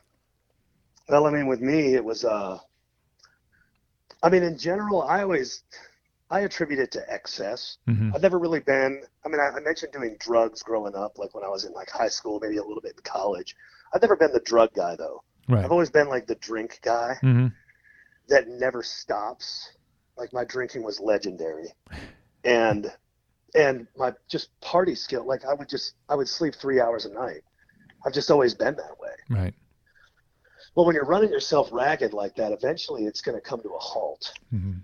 Well, with me, it was, in general, I attribute it to excess. Mm-hmm. I've never really been, I mentioned doing drugs growing up, like when I was in high school, maybe a little bit in college. I've never been the drug guy though. Right. I've always been the drink guy mm-hmm. that never stops. My drinking was legendary, and my just party skill. I would sleep 3 hours a night. I've just always been that way. Right. Well, when you're running yourself ragged like that, eventually it's going to come to a halt. Mm-hmm.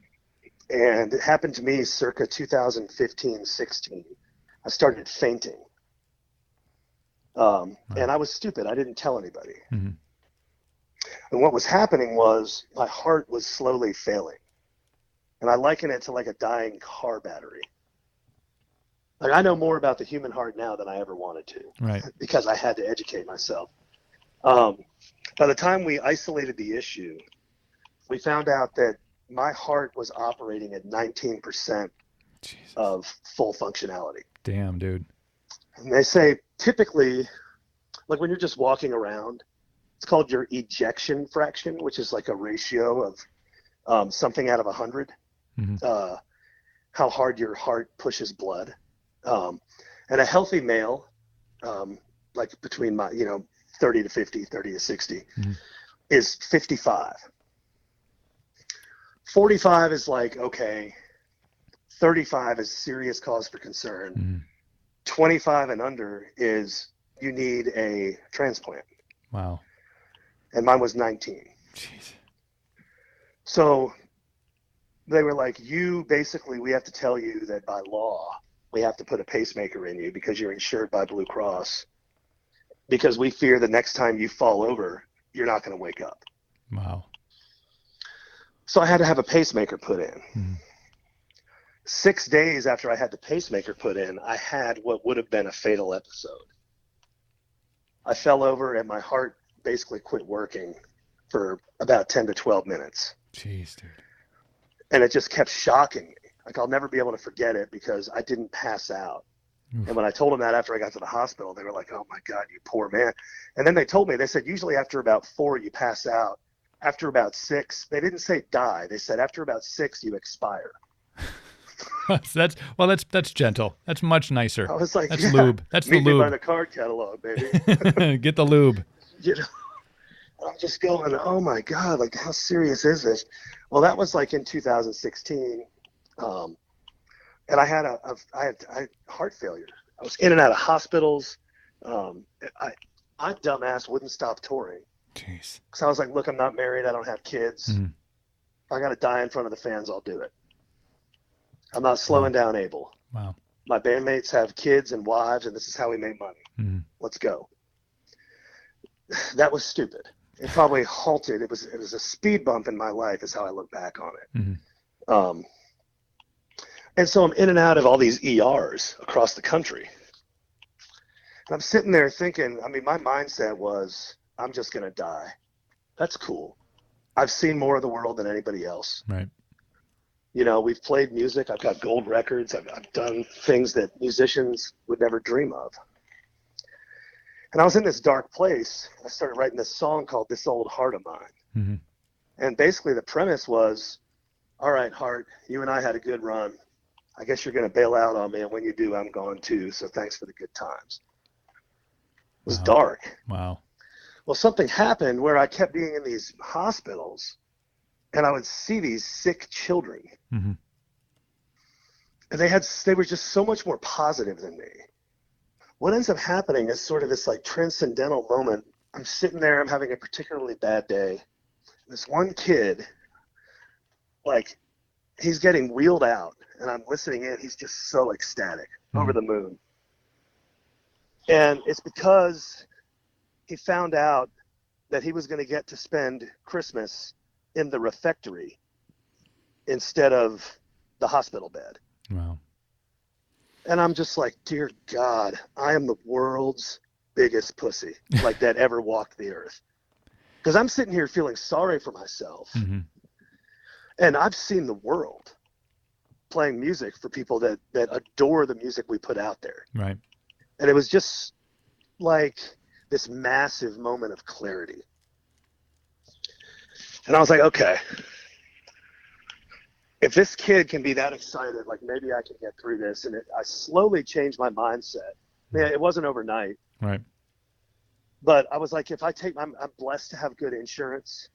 And it happened to me circa 2015-16. I started fainting. Right. And I was stupid. I didn't tell anybody. Mm-hmm. And what was happening was my heart was slowly failing. And I liken it to like a dying car battery. Like, I know more about the human heart now than I ever wanted to, Right. because I had to educate myself. By the time we isolated the issue, we found out that my heart was operating at 19% Jesus. of full functionality. Damn, dude. And they say typically, like when you're just walking around, it's called your ejection fraction, which is like a ratio of something out of 100, how hard your heart pushes blood. And a healthy male, like between 30 to 50, 30 to 60, is 55. 45 is like, okay. 35 is serious cause for concern. 25 and under is you need a transplant. Wow. And mine was 19. Jeez. So they were like, we have to tell you that by law, we have to put a pacemaker in you because you're insured by Blue Cross, because we fear the next time you fall over, you're not going to wake up. Wow. So I had to have a pacemaker put in. 6 days after I had the pacemaker put in, I had what would have been a fatal episode. I fell over and my heart basically quit working for about 10 to 12 minutes. Jeez, dude. And it just kept shocking me. Like, I'll never be able to forget it because I didn't pass out. And when I told them that after I got to the hospital, they were like, oh my God, you poor man. And then they told me, they said, usually after about 4, you pass out. After about 6, they didn't say die. They said after about 6, you expire. That's gentle. That's much nicer. I was like, that's lube. That's the meet me by lube. the card catalog, baby. Get the lube. I'm just going, oh my God, like, how serious is this? Well, that was like in 2016. And I had I had heart failure. I was in and out of hospitals. I dumbass wouldn't stop touring. Jeez. So I was like, look, I'm not married. I don't have kids. If I got to die in front of the fans, I'll do it. I'm not slowing down Abel. Wow. My bandmates have kids and wives, and this is how we make money. Let's go. That was stupid. It probably halted. It was a speed bump in my life is how I look back on it. And so I'm in and out of all these ERs across the country. And I'm sitting there thinking, my mindset was, I'm just going to die. That's cool. I've seen more of the world than anybody else. Right. We've played music. I've got gold records. I've done things that musicians would never dream of. And I was in this dark place. I started writing this song called This Old Heart of Mine. And basically the premise was, all right, Heart, you and I had a good run. I guess you're going to bail out on me. And when you do, I'm gone too. So thanks for the good times. It was dark. Wow. Well, something happened where I kept being in these hospitals and I would see these sick children. And they were just so much more positive than me. What ends up happening is sort of this like transcendental moment. I'm sitting there, I'm having a particularly bad day. This one kid, like, he's getting wheeled out and I'm listening in. He's just so ecstatic, over the moon. And it's because he found out that he was going to get to spend Christmas in the refectory instead of the hospital bed. Wow. And I'm just like, dear God, I am the world's biggest pussy, like, that ever walked the earth. Because I'm sitting here feeling sorry for myself. And I've seen the world playing music for people that adore the music we put out there. Right. And it was just like this massive moment of clarity. And I was like, okay, if this kid can be that excited, like, maybe I can get through this. And I slowly changed my mindset. It wasn't overnight. Right. But I was like, I'm blessed to have good insurance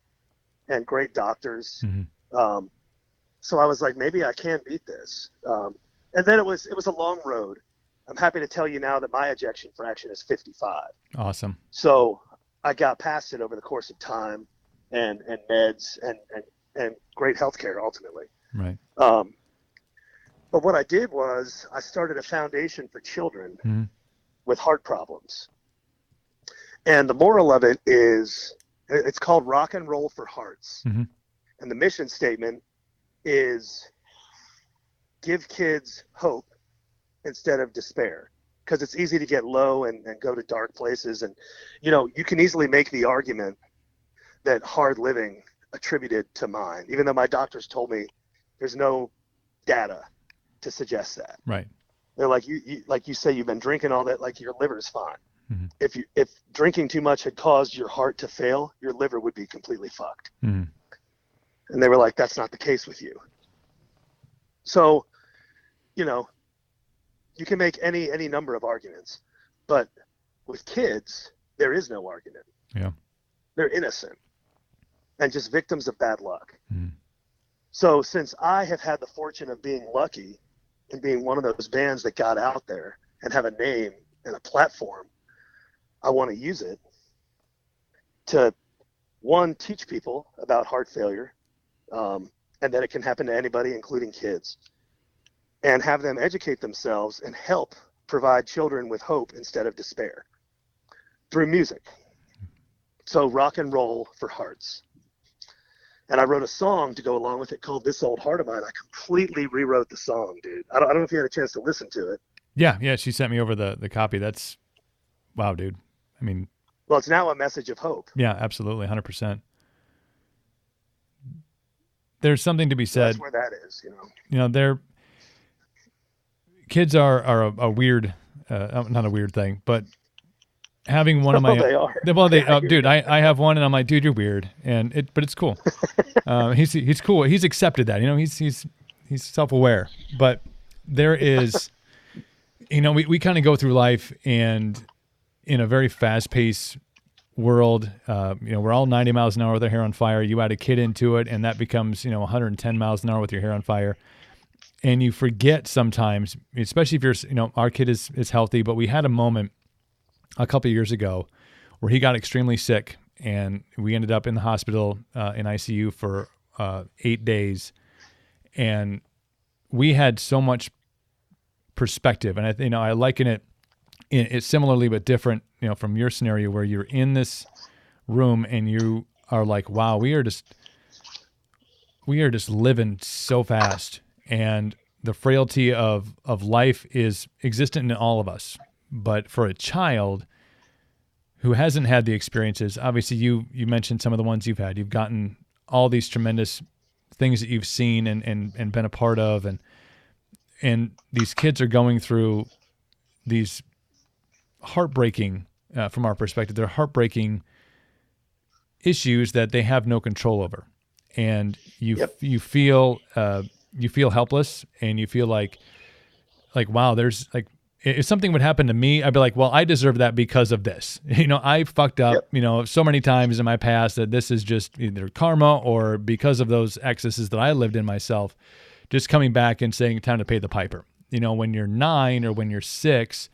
and great doctors. So I was like, maybe I can beat this. And then it was a long road. I'm happy to tell you now that my ejection fraction is 55. Awesome. So I got past it over the course of time and meds and great healthcare ultimately. Right. But what I did was I started a foundation for children with heart problems. And the moral of it is, it's called Rock and Roll for Hearts. And the mission statement is, give kids hope instead of despair, because it's easy to get low and go to dark places. And, you can easily make the argument that hard living attributed to mind, even though my doctors told me there's no data to suggest that. Right. They're like, you say, you've been drinking all that, like your liver's fine. Mm-hmm. If drinking too much had caused your heart to fail, your liver would be completely fucked. Mm-hmm. And they were like, that's not the case with you. So, you can make any number of arguments, but with kids, there is no argument. Yeah. They're innocent and just victims of bad luck. Mm-hmm. So since I have had the fortune of being lucky and being one of those bands that got out there and have a name and a platform, I want to use it to, one, teach people about heart failure, and that it can happen to anybody, including kids, and have them educate themselves and help provide children with hope instead of despair through music. So rock and roll for hearts. And I wrote a song to go along with it called This Old Heart of Mine. I completely rewrote the song, dude. I don't know if you had a chance to listen to it. Yeah. She sent me over the copy. That's, wow, dude. I mean, well, it's now a message of hope. Yeah, absolutely. 100%. There's something to be said. That's where that is, kids are a weird, not a weird thing, but having one of my, they are. Well, dude, I have one and I'm like, dude, you're weird. But it's cool. He's cool. He's accepted that, he's self-aware, but there is, we kind of go through life and in a very fast-paced world, we're all 90 miles an hour with our hair on fire. You add a kid into it and that becomes, 110 miles an hour with your hair on fire. And you forget sometimes, especially if you're, our kid is healthy, but we had a moment a couple of years ago where he got extremely sick and we ended up in the hospital in ICU for 8 days. And we had so much perspective. And I liken it, it's similarly but different, from your scenario where you're in this room and you are like, wow, we are just living so fast. And the frailty of life is existent in all of us. But for a child who hasn't had the experiences, obviously you mentioned some of the ones you've had. You've gotten all these tremendous things that you've seen and been a part of. And these kids are going through these heartbreaking, from our perspective, they're heartbreaking issues that they have no control over. And you feel helpless and you feel like, wow, there's like, if something would happen to me, I'd be like, well, I deserve that because of this. I fucked up, so many times in my past that this is just either karma or because of those excesses that I lived in myself, just coming back and saying, time to pay the piper. When you're 9 or when you're 6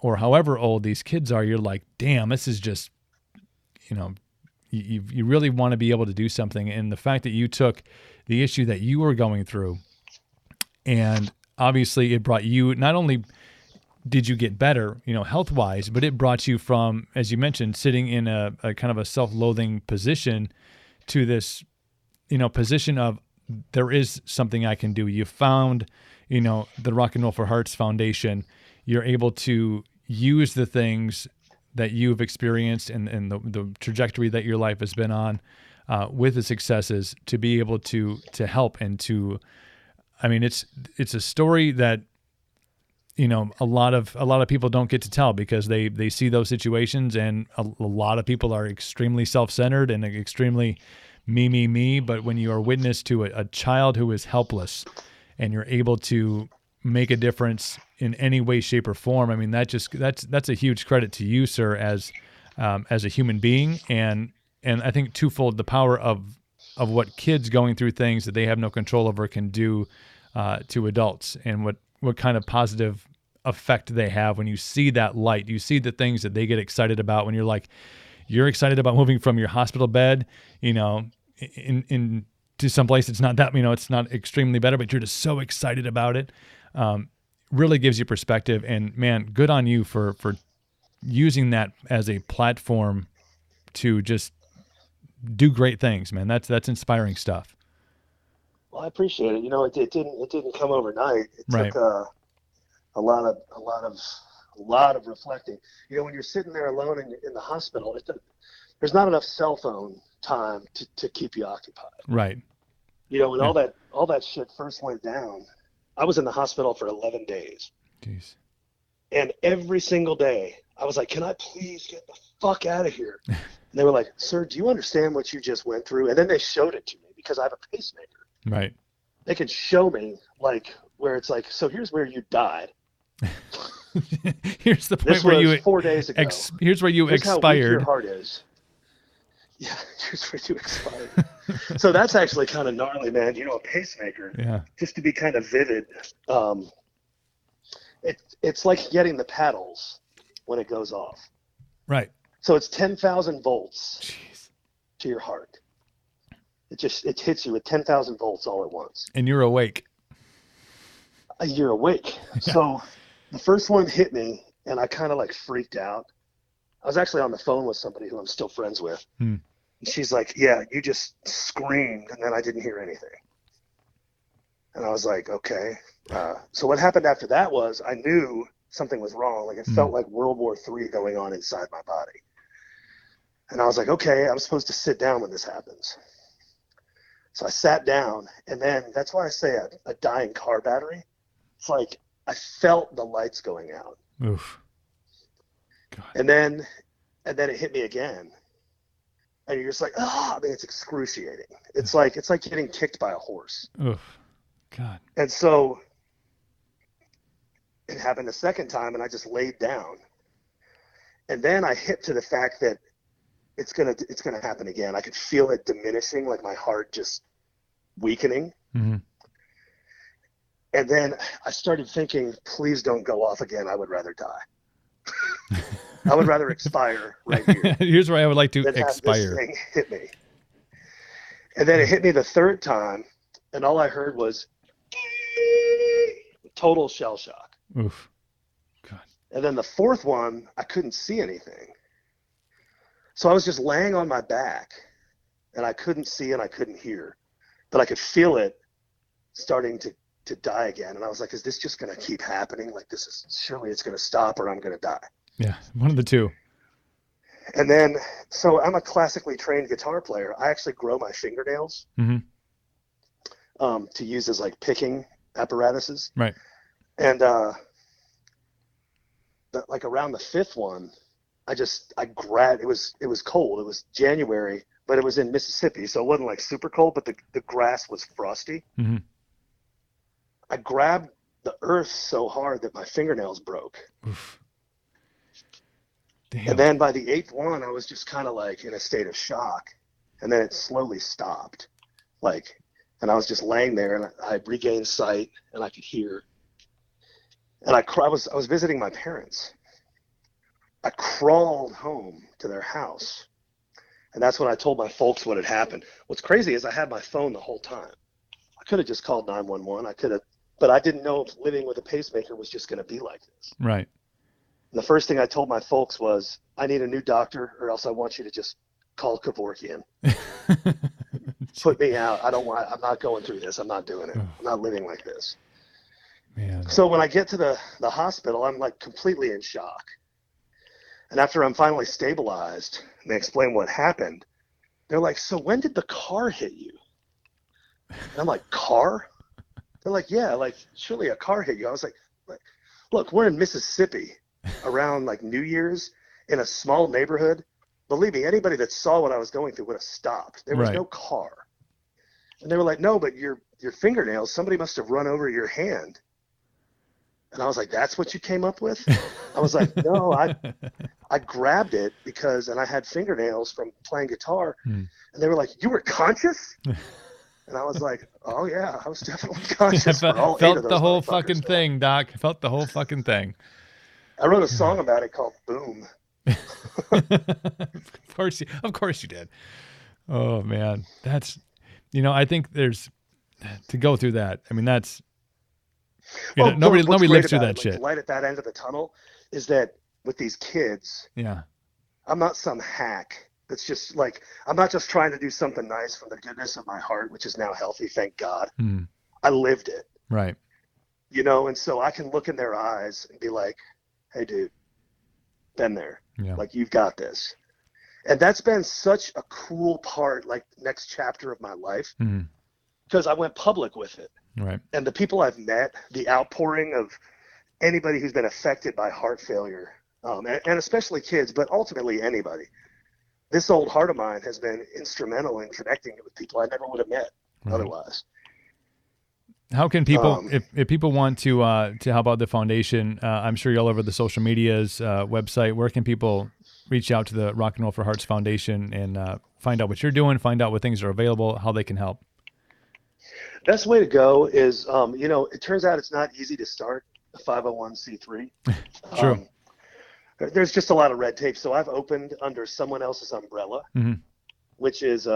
or however old these kids are, you're like, damn, this is just, you really want to be able to do something. And the fact that you took the issue that you were going through and obviously it brought you, not only did you get better, health-wise, but it brought you from, as you mentioned, sitting in a kind of a self-loathing position to this, position of there is something I can do. You found, the Rock and Roll for Hearts Foundation. You're able to use the things that you've experienced and the trajectory that your life has been on with the successes to be able to help and to, it's a story that, a lot of people don't get to tell because they see those situations and a lot of people are extremely self-centered and extremely me. But when you are witness to a child who is helpless and you're able to make a difference in any way, shape, or form, that's a huge credit to you, sir, as a human being. And I think twofold, the power of what kids going through things that they have no control over can do to adults, and what kind of positive effect they have when you see that light. You see the things that they get excited about when you're excited about moving from your hospital bed, into some place it's not that, it's not extremely better, but you're just so excited about it. Really gives you perspective, and man, good on you for using that as a platform to just do great things, man. That's inspiring stuff. Well, I appreciate it. It didn't come overnight. It Right. took a lot of reflecting. When you're sitting there alone in the hospital, there's not enough cell phone time to keep you occupied. Right. When all that shit first went down, I was in the hospital for 11 days. Jeez. And every single day, I was like, can I please get the fuck out of here? And they were like, sir, do you understand what you just went through? And then they showed it to me because I have a pacemaker. Right. They could show me, like, where it's like, so here's where you died. Here's the point This where was you 4 days ago. Here's where you Here's how weak your expired. heart is. Yeah, here's where you expired. So that's actually kind of gnarly, man. A pacemaker, Yeah. just to be kind of vivid, it's like getting the paddles when it goes off. Right. So it's 10,000 volts Jeez. to your heart. It hits you with 10,000 volts all at once. And you're awake. You're awake. So the first one hit me, and I kind of like freaked out. I was actually on the phone with somebody who I'm still friends with. And she's like, yeah, you just screamed, and then I didn't hear anything. And I was like, okay. So what happened after that was I knew something was wrong. Like it felt like World War III going on inside my body. And I was like, okay, I'm supposed to sit down when this happens. So I sat down, and then that's why I say a dying car battery. It's like I felt the lights going out. Oof. God. And then it hit me again. And you're just like, it's excruciating. It's like getting kicked by a horse. Oof. God. And so it happened a second time, and I just laid down. And then I hit to the fact that it's gonna happen again. I could feel it diminishing, like my heart just weakening. Mm-hmm. And then I started thinking, please don't go off again. I would rather die. I would rather expire right here. Here's where I would like to than have expire. this thing hit me. And then it hit me the third time, and all I heard was total shell shock. Oof. God. And then the fourth one, I couldn't see anything. So I was just laying on my back, and I couldn't see and I couldn't hear, but I could feel it starting to die again. And I was like, is this just going to keep happening? Like surely it's going to stop or I'm going to die. Yeah. One of the two. And then, so I'm a classically trained guitar player. I actually grow my fingernails to use as like picking apparatuses. Right. And like around the fifth one, I grabbed, it was cold. It was January, but it was in Mississippi. So it wasn't like super cold, but the grass was frosty. Mm-hmm. I grabbed the earth so hard that my fingernails broke. Oof. Damn. And then by the eighth one, I was just kind of like in a state of shock. And then it slowly stopped. And I was just laying there, and I regained sight, and I could hear. And I was visiting my parents. I crawled home to their house. And that's when I told my folks what had happened. What's crazy is I had my phone the whole time. I could have just called 911. But I didn't know if living with a pacemaker was just going to be like this. Right. And the first thing I told my folks was, I need a new doctor, or else I want you to just call Kevorkian. Put me out. I'm not going through this. I'm not doing it. I'm not living like this. Man. So when I get to the hospital, I'm like completely in shock. And after I'm finally stabilized and they explain what happened, they're like, so when did the car hit you? And I'm like, car? They're like, yeah, like surely a car hit you. I was like, look, we're in Mississippi around like New Year's in a small neighborhood. Believe me, anybody that saw what I was going through would have stopped. There was Right. no car. And they were like, no, but your fingernails, somebody must have run over your hand. And I was like, that's what you came up with? I was like, no, I grabbed it and I had fingernails from playing guitar. And they were like, you were conscious? And I was like, oh yeah, I was definitely conscious. For all 8 of Felt those the whole motherfuckers, fucking man. thing, Doc. Felt the whole fucking thing. I wrote a song about it called Boom. Of course you did. Oh man, that's, I think there's to go through that. I mean, that's nobody what's great lives through about that it, shit. Like, light at that end of the tunnel is that with these kids, Yeah. I'm not some hack It's just like, I'm not just trying to do something nice from the goodness of my heart, which is now healthy, thank God. I lived it. Right. You know, and so I can look in their eyes and be like, hey, dude, been there. Yeah. Like, you've got this. And that's been such a cool part, like, next chapter of my life, because I went public with it. Right. And the people I've met, the outpouring of anybody who's been affected by heart failure, and especially kids, but ultimately anybody. This old heart of mine has been instrumental in connecting with people I never would have met otherwise. How can people, if people want to help out the foundation, I'm sure you're all over the social medias, website, where can people reach out to the Rock and Roll for Hearts Foundation and find out what you're doing, find out what things are available, how they can help? Best way to go is, you know, it turns out it's not easy to start a 501c3. True. There's just a lot of red tape. So I've opened under someone else's umbrella, which is,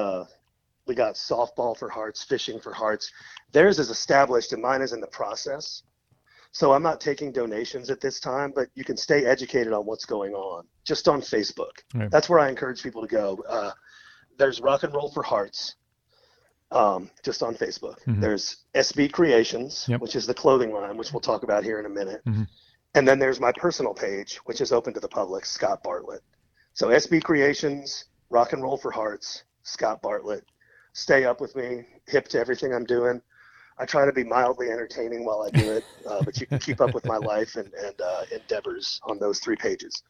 we got Softball for Hearts, Fishing for Hearts. Theirs is established and mine is in the process. So I'm not taking donations at this time, but you can stay educated on what's going on just on Facebook. Right. That's where I encourage people to go. There's Rock and Roll for Hearts, just on Facebook. There's SB Creations, which is the clothing line, which we'll talk about here in a minute. And then there's my personal page, which is open to the public, Scott Bartlett. So SB Creations, Rock and Roll for Hearts, Scott Bartlett. Stay up with me, hip to everything I'm doing. I try to be mildly entertaining while I do it, but you can keep up with my life and endeavors on those 3 pages.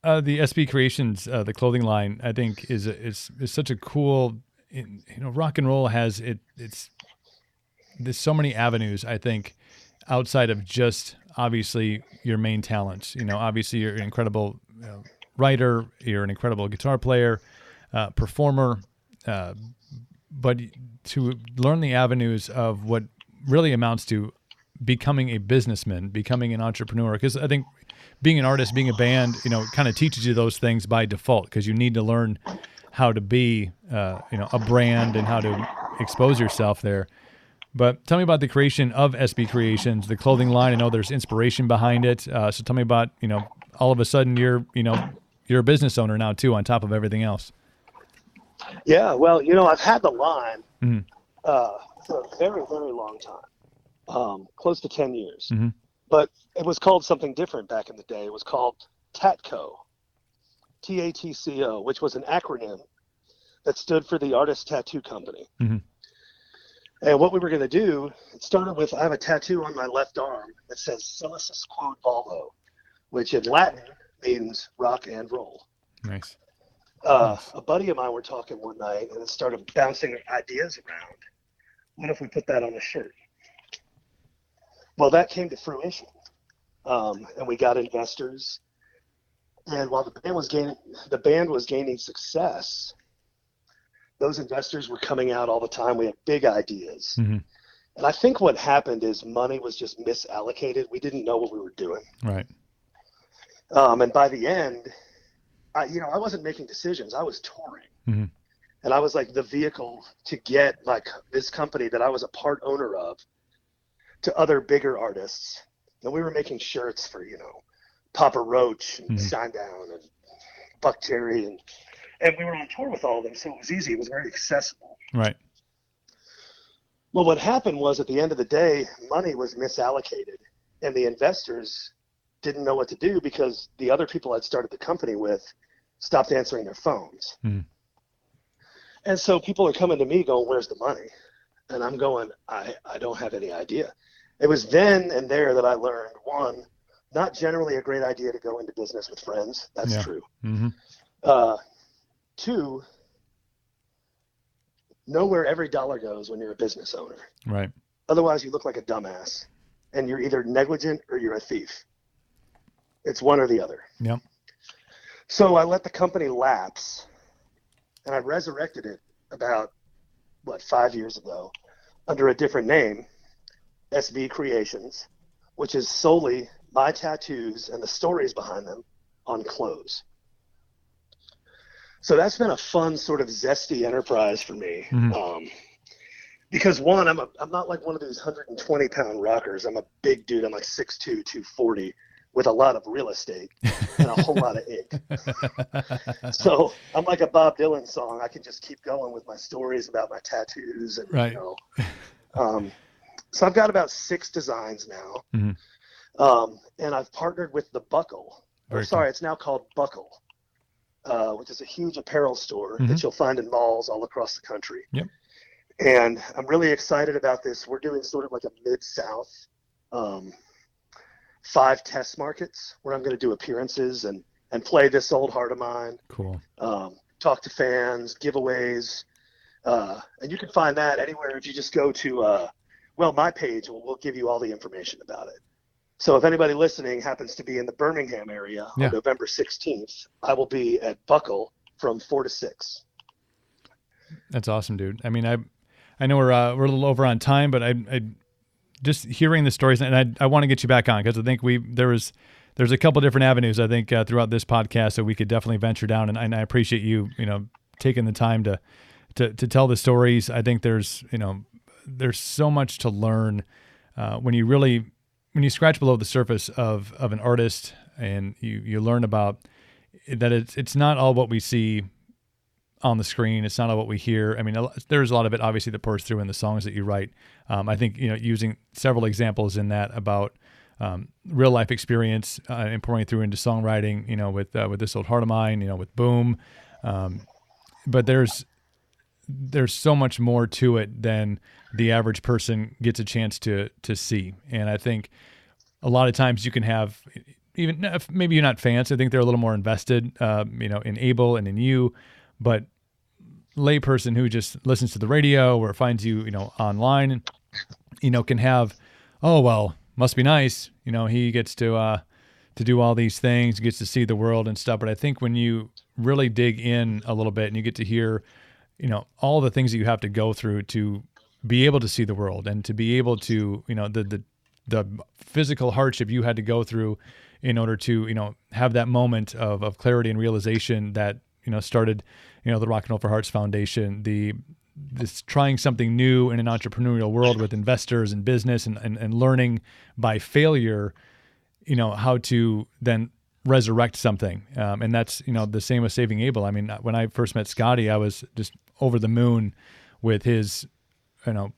The SB Creations, the clothing line, I think is such a cool. You know, rock and roll has there's so many avenues. I think outside of just obviously your main talents. You know, obviously you're an incredible writer, you're an incredible guitar player, performer. But to learn the avenues of what really amounts to becoming a businessman, becoming an entrepreneur, because I think being an artist, being a band, you know, kind of teaches you those things by default, because you need to learn how to be, you know, a brand and how to expose yourself there. But tell me about the creation of SB Creations, the clothing line. I know there's inspiration behind it. So tell me about, you know, all of a sudden you're a business owner now too, on top of everything else. Yeah, well, you know, I've had the line for a very, very long time, close to 10 years. But it was called something different back in the day. It was called TATCO, TATCO, which was an acronym that stood for the Artist Tattoo Company. And what we were going to do, it started with, I have a tattoo on my left arm that says Silicis Quod Volvo, which in Latin means rock and roll. Nice. A buddy of mine were talking one night, and it started bouncing ideas around. What if we put that on a shirt? Well, that came to fruition, and we got investors. And while the band was gaining success, those investors were coming out all the time. We had big ideas, and I think what happened is money was just misallocated. We didn't know what we were doing. Right. And by the end, I wasn't making decisions. I was touring, and I was like the vehicle to get like this company that I was a part owner of to other bigger artists. And we were making shirts for, you know, Papa Roach and Shinedown and Buck Cherry, and we were on tour with all of them, so it was easy. It was very accessible. Right. Well, what happened was at the end of the day, money was misallocated, and the investors didn't know what to do because the other people I'd started the company with stopped answering their phones. And so people are coming to me going, where's the money? And I'm going, I don't have any idea. It was then and there that I learned, one, not generally a great idea to go into business with friends. That's true. Two, know where every dollar goes when you're a business owner. Right. Otherwise, you look like a dumbass, and you're either negligent or you're a thief. It's one or the other. Yep. So I let the company lapse, and I resurrected it about, 5 years ago under a different name, SB Creations, which is solely my tattoos and the stories behind them on clothes. So that's been a fun sort of zesty enterprise for me. Because one, I'm not like one of these 120-pound rockers. I'm a big dude. I'm like 6'2", 240. with a lot of real estate and a whole lot of ink. So I'm like a Bob Dylan song. I can just keep going with my stories about my tattoos. And, right. So I've got about 6 designs now. Mm-hmm. And I've partnered with the Buckle. It's now called Buckle, which is a huge apparel store mm-hmm. that you'll find in malls all across the country. Yep. And I'm really excited about this. We're doing sort of like a Mid-South 5 test markets where I'm going to do appearances and play This Old Heart of Mine. Cool. Talk to fans, giveaways. And you can find that anywhere if you just go to, my page will give you all the information about it. So if anybody listening happens to be in the Birmingham area on November 16th, I will be at Buckle from 4 to 6. That's awesome, dude. I mean, I know we're a little over on time, but I just hearing the stories, and I want to get you back on because I think there's a couple different avenues I think throughout this podcast that we could definitely venture down, and I appreciate you taking the time to tell the stories. I think there's so much to learn when you scratch below the surface of an artist, and you learn about that it's not all what we see on the screen. It's not all what we hear. I mean, there's a lot of it obviously that pours through in the songs that you write. I think, using several examples in that about real life experience and pouring through into songwriting, with This Old Heart of Mine, with Boom. But there's so much more to it than the average person gets a chance to see. And I think a lot of times you can have, even if maybe you're not fans, I think they're a little more invested, in Abel and in you, but layperson who just listens to the radio or finds you, online, can have, oh, well, must be nice. He gets to do all these things, gets to see the world and stuff. But I think when you really dig in a little bit and you get to hear, all the things that you have to go through to be able to see the world and to be able to, the physical hardship you had to go through in order to, have that moment of clarity and realization that, started, the Rock and Roll for Hearts Foundation, this trying something new in an entrepreneurial world with investors and business and learning by failure, how to then resurrect something. And that's, the same with Saving Abel. I mean, when I first met Scotty, I was just over the moon with his,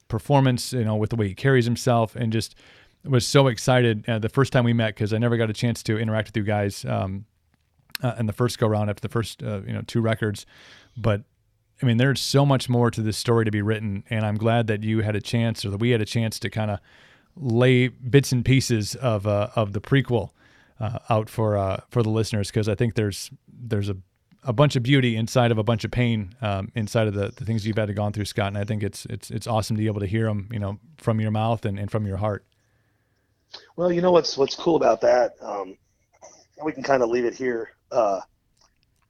performance, with the way he carries himself, and just was so excited the first time we met, because I never got a chance to interact with you guys in the first go round after the first, 2 records. But I mean, there's so much more to this story to be written, and I'm glad that you had a chance, or that we had a chance to kind of lay bits and pieces of the prequel out for the listeners, because I think there's a bunch of beauty inside of a bunch of pain inside of the things you've had to gone through, Scott. And I think it's awesome to be able to hear them, from your mouth and from your heart. Well, what's cool about that, we can kind of leave it here.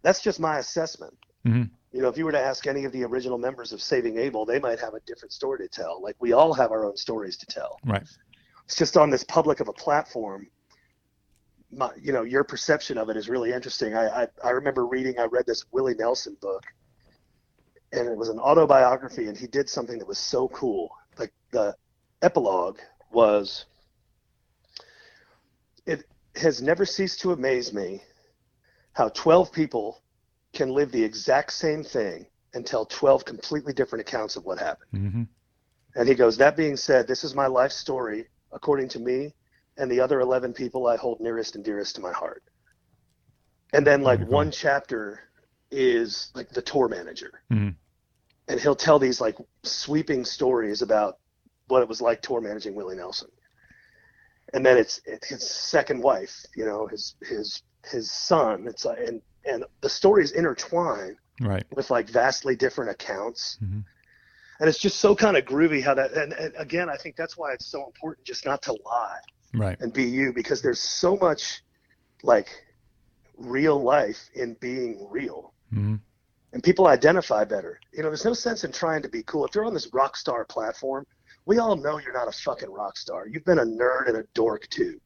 That's just my assessment. Mm-hmm. If you were to ask any of the original members of Saving Abel, they might have a different story to tell. Like, we all have our own stories to tell. Right. It's just on this public of a platform, your perception of it is really interesting. I remember I read this Willie Nelson book, and it was an autobiography, and he did something that was so cool. Like, the epilogue was, "It has never ceased to amaze me how 12 people can live the exact same thing and tell 12 completely different accounts of what happened." Mm-hmm. And he goes, "That being said, this is my life story, according to me, and the other 11 people I hold nearest and dearest to my heart." And then, like, one chapter is like the tour manager. Mm-hmm. And he'll tell these like sweeping stories about what it was like tour managing Willie Nelson. And then it's his second wife, his son. It's and the stories intertwine, right, with like vastly different accounts. Mm-hmm. And it's just so kind of groovy how that, and again, I think that's why it's so important just not to lie, right, and be you, because there's so much like real life in being real. Mm-hmm. And people identify better. There's no sense in trying to be cool. If you're on this rock star platform, we all know you're not a fucking rock star. You've been a nerd and a dork too.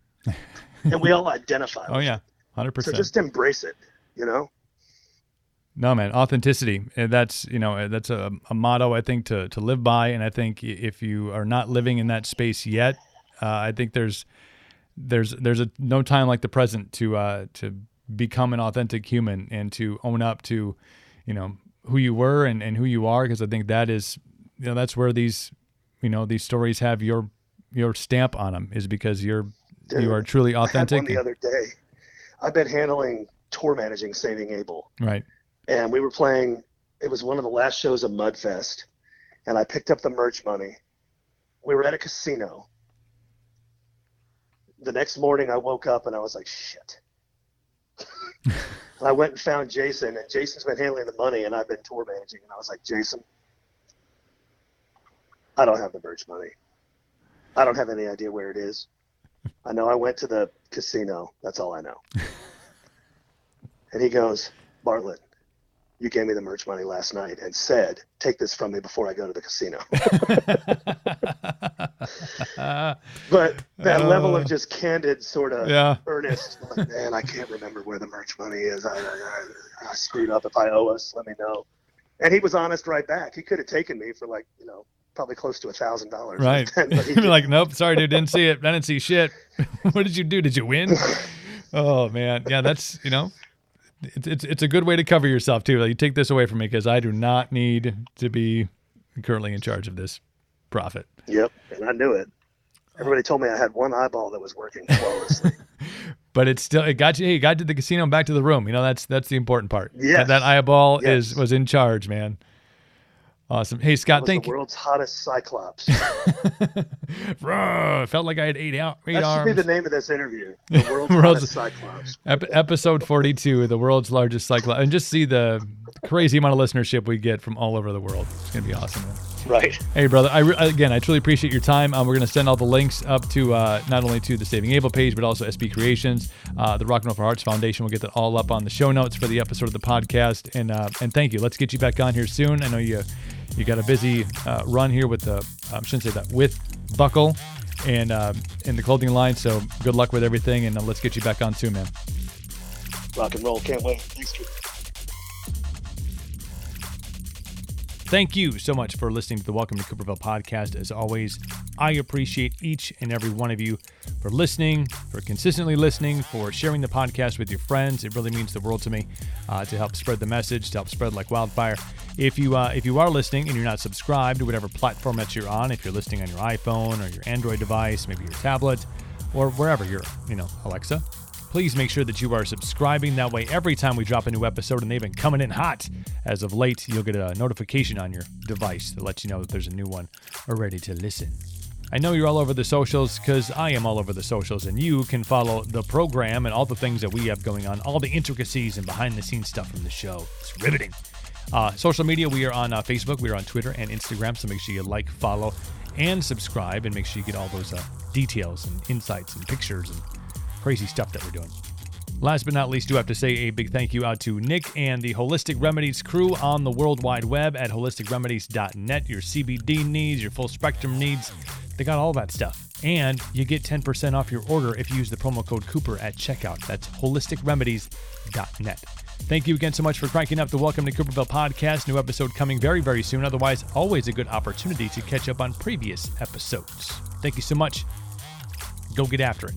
And we all identify with yeah, 100%. So just embrace it, No, man, authenticity. That's, that's a motto, I think, to live by. And I think if you are not living in that space yet, I think there's there's no time like the present to become an authentic human and to own up to, who you were and who you are. Because I think that is, that's where these stories have your stamp on them, is because you are truly authentic. I had one the other day. I've been handling tour managing Saving Abel. Right. And we were playing, it was one of the last shows of Mudfest, and I picked up the merch money. We were at a casino. The next morning I woke up and I was like, shit. I went and found Jason, and Jason's been handling the money, and I've been tour managing. And I was like, Jason, I don't have the merch money. I don't have any idea where it is. I know I went to the casino. That's all I know. And he goes, Bartlett, you gave me the merch money last night and said, take this from me before I go to the casino. But that level of just candid, sort of earnest, like, man, I can't remember where the merch money is. I screwed up. If I owe us, let me know. And he was honest right back. He could have taken me for probably close to $1,000. Right. He'd be like, nope, sorry, dude, didn't see it. I didn't see shit. What did you do? Did you win? Oh, man. Yeah, that's, it's a good way to cover yourself, too. Like, you take this away from me because I do not need to be currently in charge of this profit. Yep, and I knew it. Everybody told me I had one eyeball that was working flawlessly. But it got you. Hey, you got to the casino and back to the room. That's the important part. Yeah, that eyeball was in charge, man. Awesome. Hey, Scott, thank you. The world's hottest cyclops. Felt like I had eight arms. That should be the name of this interview. The world's hottest cyclops. Episode 42, the world's largest cyclops. And just see the crazy amount of listenership we get from all over the world. It's going to be awesome, man. Right. Hey, brother, I truly appreciate your time. We're going to send all the links up to not only to the Saving Abel page, but also SB Creations, the Rock and Roll for Hearts Foundation. We'll get that all up on the show notes for the episode of the podcast. And thank you. Let's get you back on here soon. I know you got a busy run here with with Buckle and in the clothing line. So good luck with everything, and let's get you back on soon, man. Rock and roll. Can't wait. Thanks, Drew. Thank you so much for listening to the Welcome to Cooperville podcast. As always, I appreciate each and every one of you for listening, for consistently listening, for sharing the podcast with your friends. It really means the world to me to help spread the message, to help spread like wildfire. If you are listening and you're not subscribed to whatever platform that you're on, if you're listening on your iPhone or your Android device, maybe your tablet, or wherever you're, Alexa, please make sure that you are subscribing. That way, every time we drop a new episode, and they've been coming in hot as of late, you'll get a notification on your device to let you know that there's a new one ready to listen. I know you're all over the socials because I am all over the socials, and you can follow the program and all the things that we have going on, all the intricacies and behind-the-scenes stuff from the show. It's riveting. Social media, we are on Facebook, we are on Twitter and Instagram, so make sure you like, follow, and subscribe, and make sure you get all those details and insights and pictures and crazy stuff that we're doing. Last but not least, do have to say a big thank you out to Nick and the Holistic Remedies crew on the World Wide Web at holisticremedies.net. Your CBD needs, your full spectrum needs, they got all that stuff. And you get 10% off your order if you use the promo code Cooper at checkout. That's holisticremedies.net. Thank you again so much for cranking up the Welcome to Cooperville podcast. New episode coming very, very soon. Otherwise, always a good opportunity to catch up on previous episodes. Thank you so much. Go get after it.